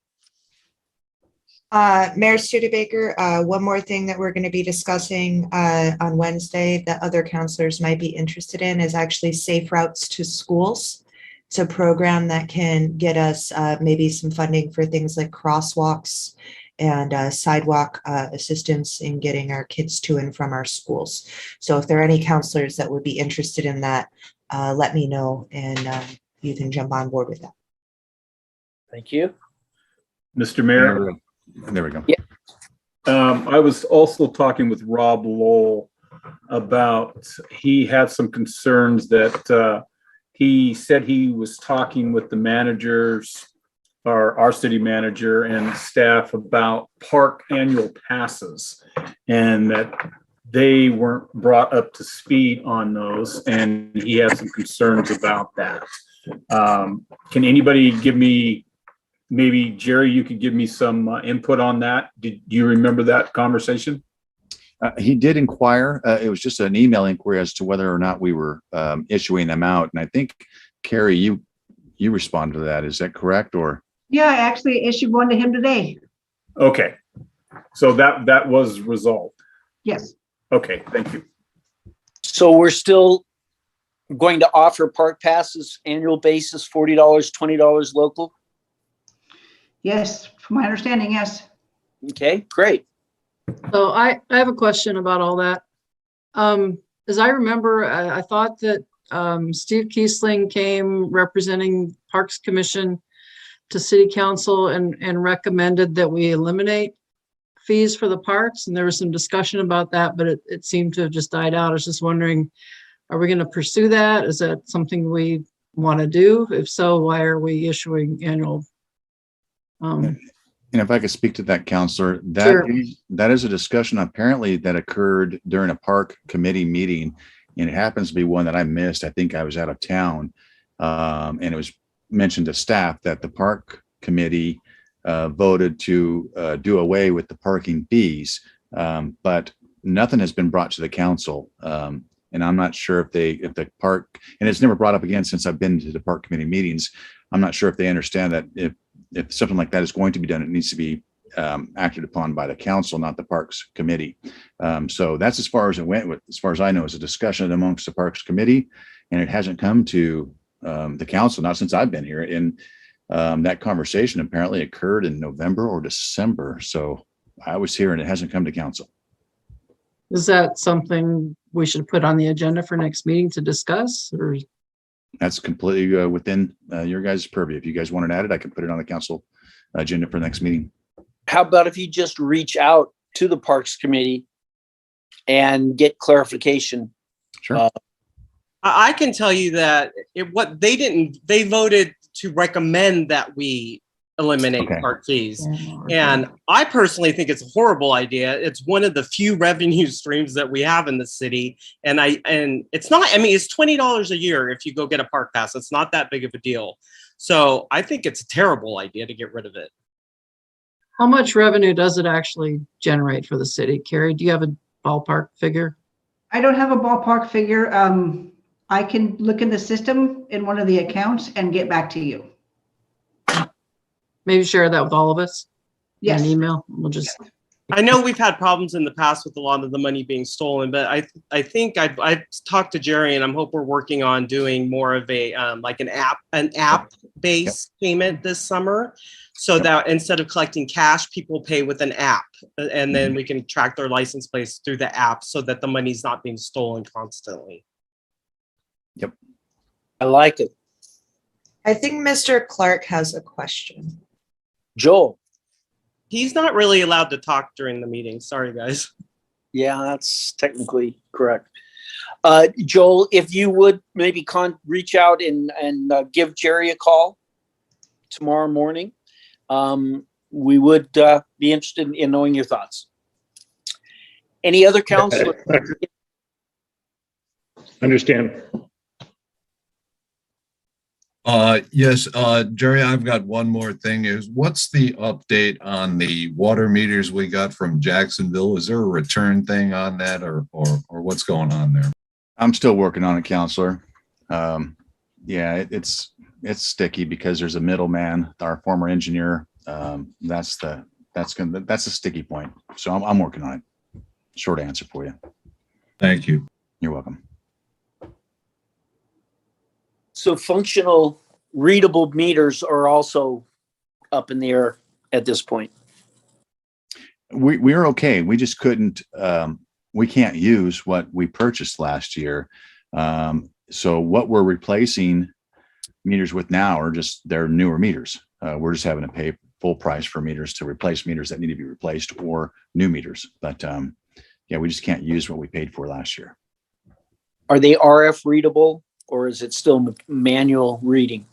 Mayor Studebaker, one more thing that we're going to be discussing on Wednesday that other counselors might be interested in is actually Safe Routes to Schools. It's a program that can get us maybe some funding for things like crosswalks and sidewalk assistance in getting our kids to and from our schools. So if there are any counselors that would be interested in that, let me know, and you can jump on board with that. Thank you. Mr. Mayor. There we go. Yeah. I was also talking with Rob Lowell about, he had some concerns that he said he was talking with the managers, or our city manager and staff, about park annual passes, and that they weren't brought up to speed on those, and he had some concerns about that. Can anybody give me, maybe Jerry, you could give me some input on that? Do you remember that conversation? He did inquire. It was just an email inquiry as to whether or not we were issuing them out. And I think Carrie, you responded to that. Is that correct? Or Yeah, I actually issued one to him today. Okay. So that was resolved. Yes. Okay, thank you. So we're still going to offer park passes annual basis, $40, $20 local. Yes, from my understanding, yes. Okay, great. So I have a question about all that. As I remember, I thought that Steve Kiesling came representing Parks Commission to City Council and recommended that we eliminate fees for the parks. And there was some discussion about that, but it seemed to have just died out. I was just wondering, are we going to pursue that? Is that something we want to do? If so, why are we issuing annual? and if I could speak to that, Counselor, Sure. that is a discussion apparently that occurred during a park committee meeting, and it happens to be one that I missed. I think I was out of town, and it was mentioned to staff that the park committee voted to do away with the parking fees, but nothing has been brought to the council. And I'm not sure if the park, and it's never brought up again since I've been to the park committee meetings. I'm not sure if they understand that if something like that is going to be done, it needs to be acted upon by the council, not the parks committee. So that's as far as it went with, as far as I know, is a discussion amongst the parks committee, and it hasn't come to the council, not since I've been here. And that conversation apparently occurred in November or December. So I was here and it hasn't come to council. Is that something we should put on the agenda for next meeting to discuss, or? That's completely within your guys' purview. If you guys want it added, I can put it on the council agenda for the next meeting. How about if you just reach out to the Parks Committee and get clarification? Sure. I can tell you that they voted to recommend that we eliminate Okay. park fees. And I personally think it's a horrible idea. It's one of the few revenue streams that we have in the city. And it's not, I mean, it's $20 a year if you go get a park pass. It's not that big of a deal. So I think it's a terrible idea to get rid of it. How much revenue does it actually generate for the city? Carrie, do you have a ballpark figure? I don't have a ballpark figure. I can look in the system in one of the accounts and get back to you. Maybe share that with all of us in Yes. an email. We'll just, I know we've had problems in the past with a lot of the money being stolen, but I think I've talked to Jerry, and I'm hope we're working on doing more of a like an app based payment this summer, so that instead of collecting cash, people pay with an app, and then we can track their license plates through the app, so that the money's not being stolen constantly. Yep. I like it. I think Mr. Clark has a question. Joel. He's not really allowed to talk during the meeting. Sorry, guys. Yeah, that's technically correct. Joel, if you would maybe reach out and give Jerry a call tomorrow morning, we would be interested in knowing your thoughts. Any other counselor? Understand. Yes, Jerry, I've got one more thing. Is what's the update on the water meters we got from Jacksonville? Is there a return thing on that, or what's going on there? I'm still working on it, Counselor. Yeah, it's sticky because there's a middleman, our former engineer. That's a sticky point. So I'm working on it. Short answer for you. Thank you. You're welcome. So functional readable meters are also up in the air at this point. We're okay. We just couldn't, we can't use what we purchased last year. So what we're replacing meters with now are just their newer meters. We're just having to pay full price for meters to replace meters that need to be replaced or new meters. But yeah, we just can't use what we paid for last year. Are they RF readable, or is it still manual reading?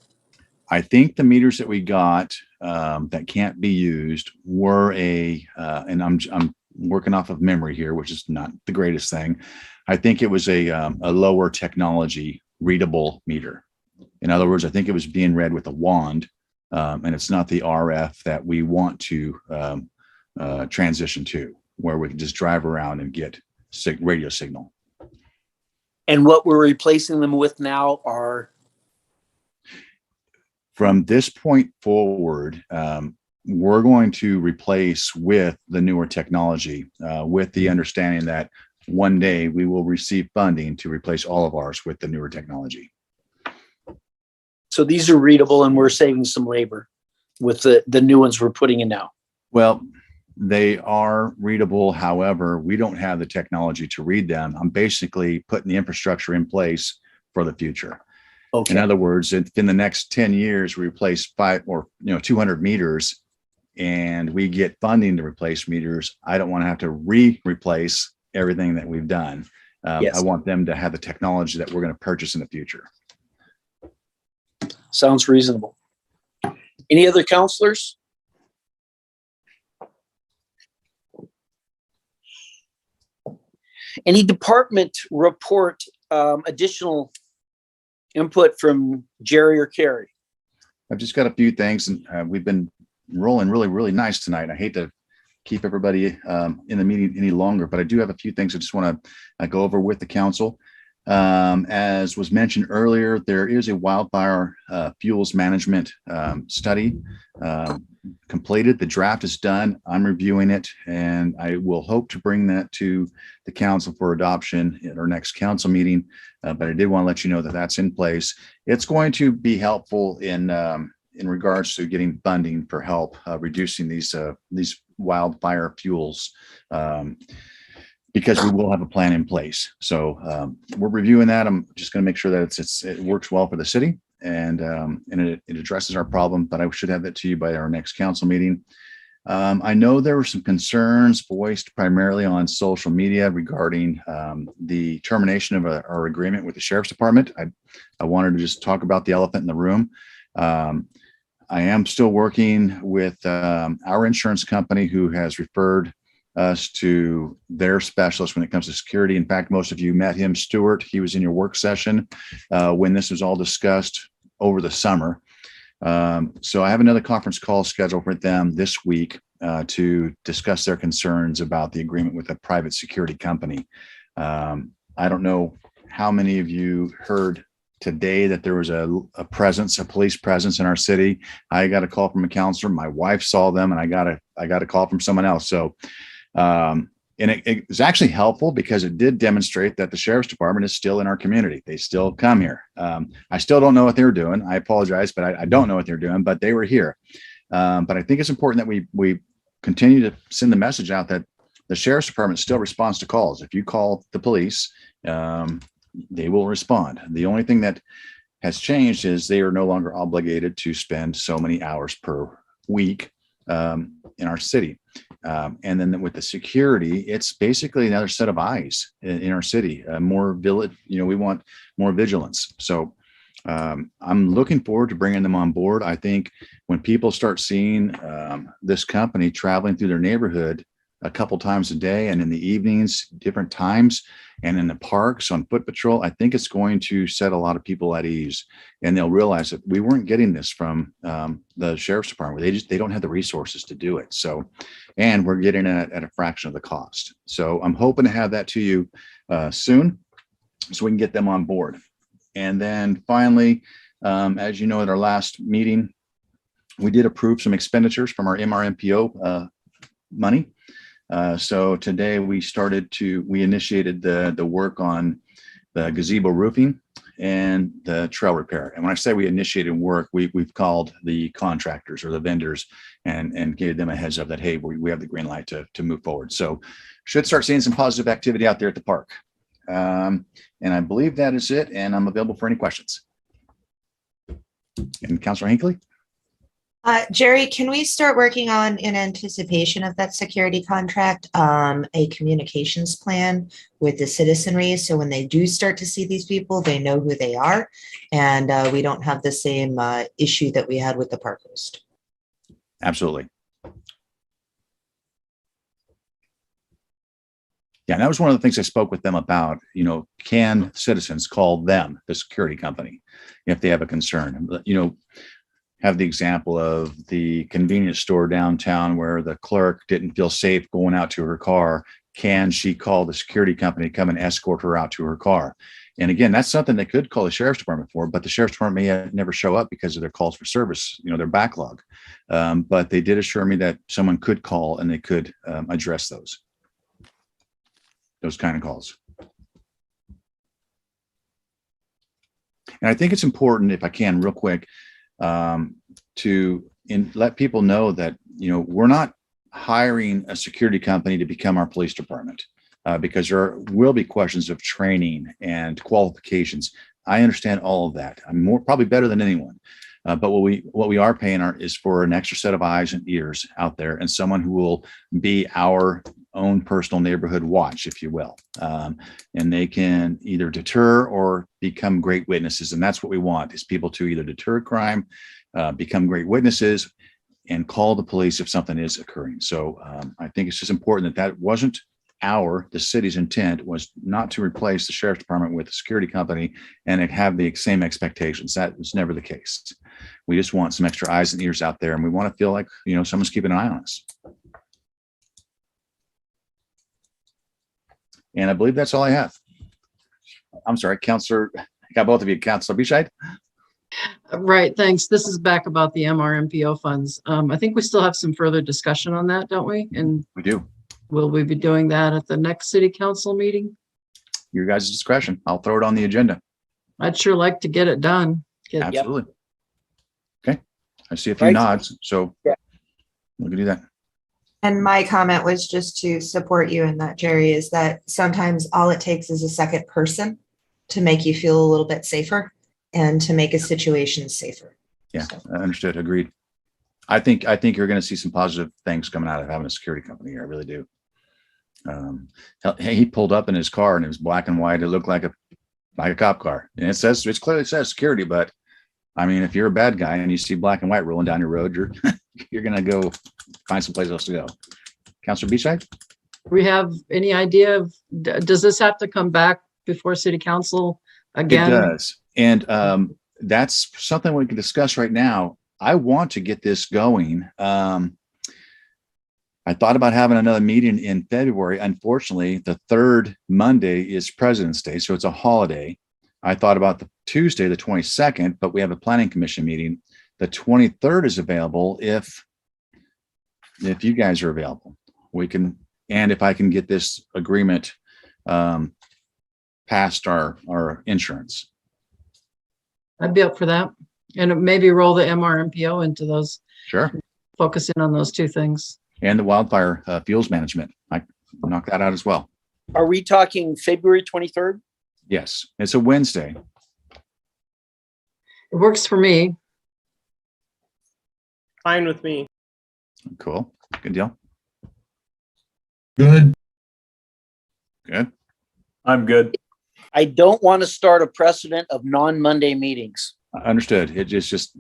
I think the meters that we got that can't be used were and I'm working off of memory here, which is not the greatest thing. I think it was a lower technology readable meter. In other words, I think it was being read with a wand, and it's not the RF that we want to transition to, where we can just drive around and get radio signal. And what we're replacing them with now are From this point forward, we're going to replace with the newer technology, with the understanding that one day we will receive funding to replace all of ours with the newer technology. So these are readable and we're saving some labor with the new ones we're putting in now. Well, they are readable. However, we don't have the technology to read them. I'm basically putting the infrastructure in place for the future. Okay. In other words, in the next 10 years, we replace 200 meters and we get funding to replace meters. I don't want to have to replace everything that we've done. Yes. I want them to have the technology that we're going to purchase in the future. Sounds reasonable. Any other counselors? Any department report, additional input from Jerry or Carrie? I've just got a few things, and we've been rolling really nice tonight. I hate to keep everybody in the meeting any longer, but I do have a few things I just want to go over with the council. As was mentioned earlier, there is a wildfire fuels management study completed. The draft is done. I'm reviewing it, and I will hope to bring that to the council for adoption at our next council meeting. But I did want to let you know that that's in place. It's going to be helpful in regards to getting funding for help reducing these wildfire fuels. Because we will have a plan in place. So we're reviewing that. I'm just going to make sure that it works well for the city and it addresses our problem, but I should have that to you by our next council meeting. I know there were some concerns voiced primarily on social media regarding the termination of our agreement with the Sheriff's Department. I wanted to just talk about the elephant in the room. I am still working with our insurance company who has referred us to their specialist when it comes to security. In fact, most of you met him, Stuart. He was in your work session when this was all discussed over the summer. So I have another conference call scheduled with them this week to discuss their concerns about the agreement with a private security company. I don't know how many of you heard today that there was a police presence in our city. I got a call from a counselor. My wife saw them, and I got a call from someone else. So and it was actually helpful because it did demonstrate that the Sheriff's Department is still in our community. They still come here. I still don't know what they were doing. I apologize, but I don't know what they're doing, but they were here. But I think it's important that we continue to send the message out that the Sheriff's Department still responds to calls. If you call the police, they will respond. The only thing that has changed is they are no longer obligated to spend so many hours per week in our city. And then with the security, it's basically another set of eyes in our city, more village, we want more vigilance. So I'm looking forward to bringing them on board. I think when people start seeing this company traveling through their neighborhood a couple times a day and in the evenings, different times, and in the parks on foot patrol, I think it's going to set a lot of people at ease, and they'll realize that we weren't getting this from the Sheriff's Department. They don't have the resources to do it. So, and we're getting it at a fraction of the cost. So I'm hoping to have that to you soon so we can get them on board. And then finally, as you know, at our last meeting, we did approve some expenditures from our MRMPO money. So today we initiated the work on the gazebo roofing and the trail repair. And when I say we initiated work, we've called the contractors or the vendors and gave them a heads up that, hey, we have the green light to move forward. So should start seeing some positive activity out there at the park. And I believe that is it. And I'm available for any questions. And Councilor Hinckley? Jerry, can we start working on, in anticipation of that security contract, a communications plan with the citizenry? So when they do start to see these people, they know who they are, and we don't have the same issue that we had with the park host. Absolutely. Yeah, and that was one of the things I spoke with them about. Can citizens call them, the security company, if they have a concern? Have the example of the convenience store downtown where the clerk didn't feel safe going out to her car. Can she call the security company to come and escort her out to her car? And again, that's something they could call the sheriff's department for, but the sheriff's department may never show up because of their calls for service, their backlog. But they did assure me that someone could call and they could address those kind of calls. And I think it's important, if I can, real quick, to let people know that, we're not hiring a security company to become our police department, because there will be questions of training and qualifications. I understand all of that. I'm probably better than anyone. But what we are paying is for an extra set of eyes and ears out there, and someone who will be our own personal neighborhood watch, if you will. And they can either deter or become great witnesses. And that's what we want, is people to either deter crime, become great witnesses, and call the police if something is occurring. So I think it's just important that wasn't the city's intent was not to replace the sheriff's department with a security company and have the same expectations. That was never the case. We just want some extra eyes and ears out there, and we want to feel like, someone's keeping an eye on us. And I believe that's all I have. I'm sorry, Counselor, I got both of you. Counselor Bescheid? Right, thanks. This is back about the MRMPO funds. I think we still have some further discussion on that, don't we? And We do. will we be doing that at the next city council meeting? Your guys' discretion. I'll throw it on the agenda. I'd sure like to get it done. Absolutely. Okay. I see a few Right. nods, so Yeah. we can do that. And my comment was just to support you in that, Jerry, is that sometimes all it takes is a second person to make you feel a little bit safer and to make a situation safer. Yeah, So. understood. Agreed. I think you're going to see some positive things coming out of having a security company here. I really do. He pulled up in his car and it was black and white. It looked like a cop car, and it clearly says security. But I mean, if you're a bad guy and you see black and white rolling down your road, you're going to go find someplace else to go. Councilor Beachside? We have any idea of, does this have to come back before city council again? It does. And that's something we can discuss right now. I want to get this going. I thought about having another meeting in February. Unfortunately, the third Monday is President's Day, so it's a holiday. I thought about the Tuesday, the 22nd, but we have a planning commission meeting. The 23rd is available if you guys are available. We can, and if I can get this agreement past our insurance. I'd be up for that. And maybe roll the MRMPO into those, Sure. focusing on those two things. And the wildfire fuels management. I knock that out as well. Are we talking February 23rd? Yes, it's a Wednesday. It works for me. Fine with me. Cool. Good deal. Good. Good. I'm good. I don't want to start a precedent of non-Monday meetings. Understood. It's just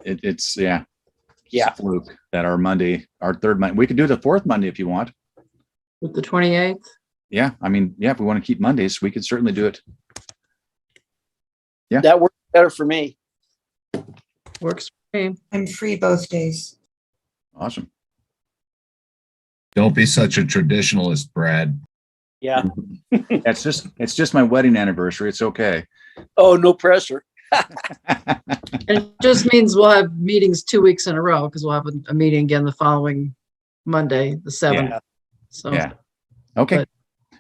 it's yeah. Yeah. It's a fluke that our third Monday, we could do the fourth Monday if you want. With the 28th? Yeah. I mean, yeah, if we want to keep Mondays, we could certainly do it. Yeah. That works better for me. Works for me. I'm free both days. Awesome. Don't be such a traditionalist, Brad. Yeah. It's just my wedding anniversary. It's okay. Oh, no pressure. And it just means we'll have meetings 2 weeks in a row because we'll have a meeting again the following Monday, the 7th. Yeah. So Yeah. Okay. But-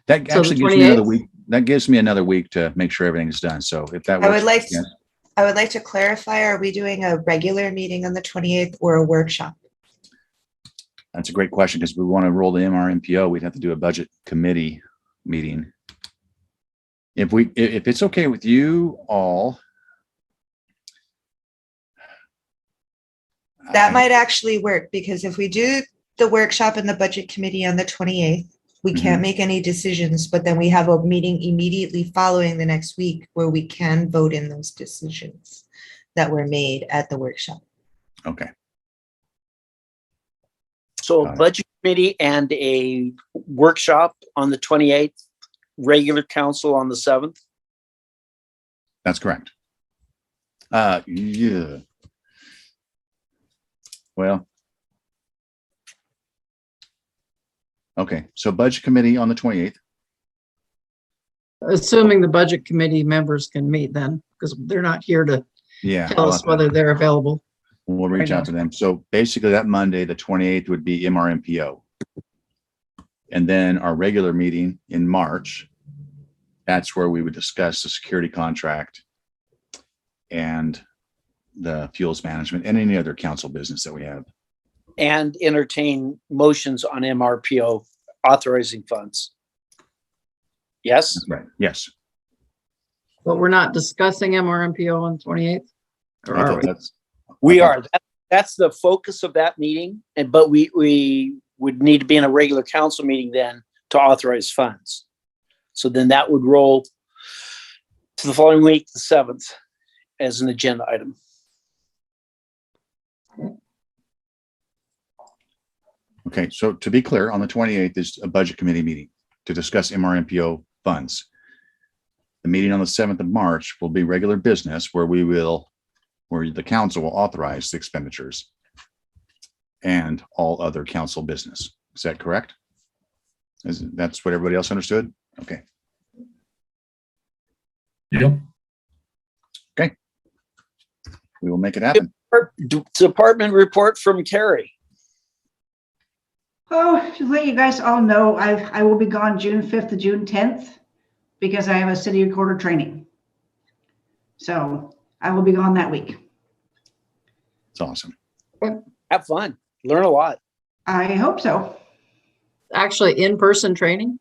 That So actually the gives me another 28th? week. That gives me another week to make sure everything's done. So if that works. I would like to clarify, are we doing a regular meeting on the 28th or a workshop? That's a great question, because we want to roll the MRMPO, we'd have to do a budget committee meeting. If it's okay with you all. That might actually work, because if we do the workshop and the budget committee on the 28th, we can't make any decisions, but then we have a meeting immediately following the next week where we can vote in those decisions that were made at the workshop. Okay. So Got a it. budget committee and a workshop on the 28th, regular council on the 7th. That's correct. Yeah. Well. Okay, so budget committee on the 28th. Assuming the budget committee members can meet then, because they're not here to Yeah. tell us whether they're available. We'll reach right out to them. So basically that Monday, the 28th would be MRMPO. And then our regular meeting in March, that's where we would discuss the security contract and the fuels management and any other council business that we have. And entertain motions on MRPO authorizing funds. Yes? Right. Yes. But we're not discussing MRMPO on 28th? Or I are thought we? that's, We are. That's the focus of that meeting. But we would need to be in a regular council meeting then to authorize funds. So then that would roll to the following week, the 7th, as an agenda item. okay. So to be clear, on the 28th is a budget committee meeting to discuss MRMPO funds. The meeting on the 7th of March will be regular business where the council will authorize the expenditures and all other council business. Is that correct? That's what everybody else understood? Okay. Yep. We will make it happen. Department report from Terry. Oh, to let you guys all know, I will be gone June 5th to June 10th because I have a city recorder training. So I will be gone that week. It's awesome. Have fun. Learn a lot. I hope so. Actually, in-person training?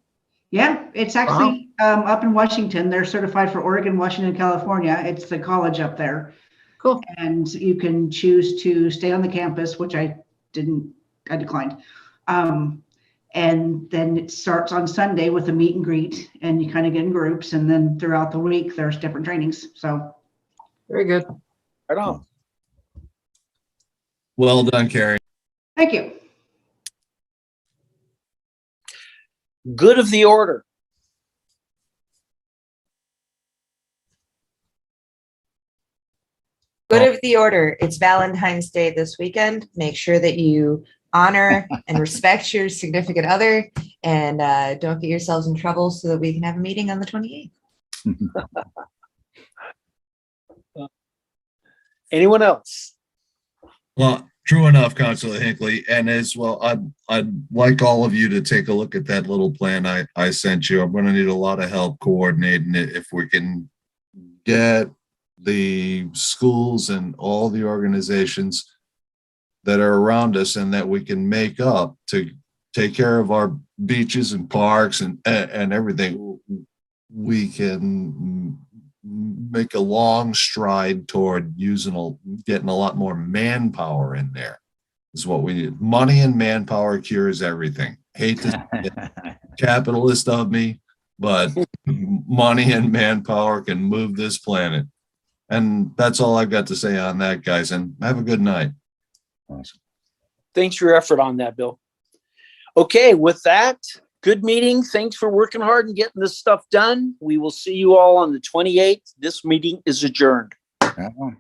Yeah, it's actually up in Washington. They're certified for Oregon, Washington, California. It's the college up there. Cool. And you can choose to stay on the campus, which I declined. And then it starts on Sunday with a meet and greet, and you kind of get in groups. And then throughout the week, there's different trainings. So Very good. Right on. Well done, Carrie. thank you. Good of the order. Good of the order. It's Valentine's Day this weekend. Make sure that you honor and respect your significant other and don't get yourselves in trouble so that we can have a meeting on the 28th. Anyone else? Well, true enough, Councilor Hinckley, and as well, I'd like all of you to take a look at that little plan I sent you. I'm going to need a lot of help coordinating it. If we can get the schools and all the organizations that are around us and that we can make up to take care of our beaches and parks and everything, we can make a long stride toward getting a lot more manpower in there is what we need. Money and manpower cures everything. Hate to say it, capitalist of me, but money and manpower can move this planet. And that's all I've got to say on that, guys, and have a good night. Awesome. Thanks for your effort on that, Bill. Okay, with that, good meeting. Thanks for working hard and getting this stuff done. We will see you all on the 28th. This meeting is adjourned. Right on.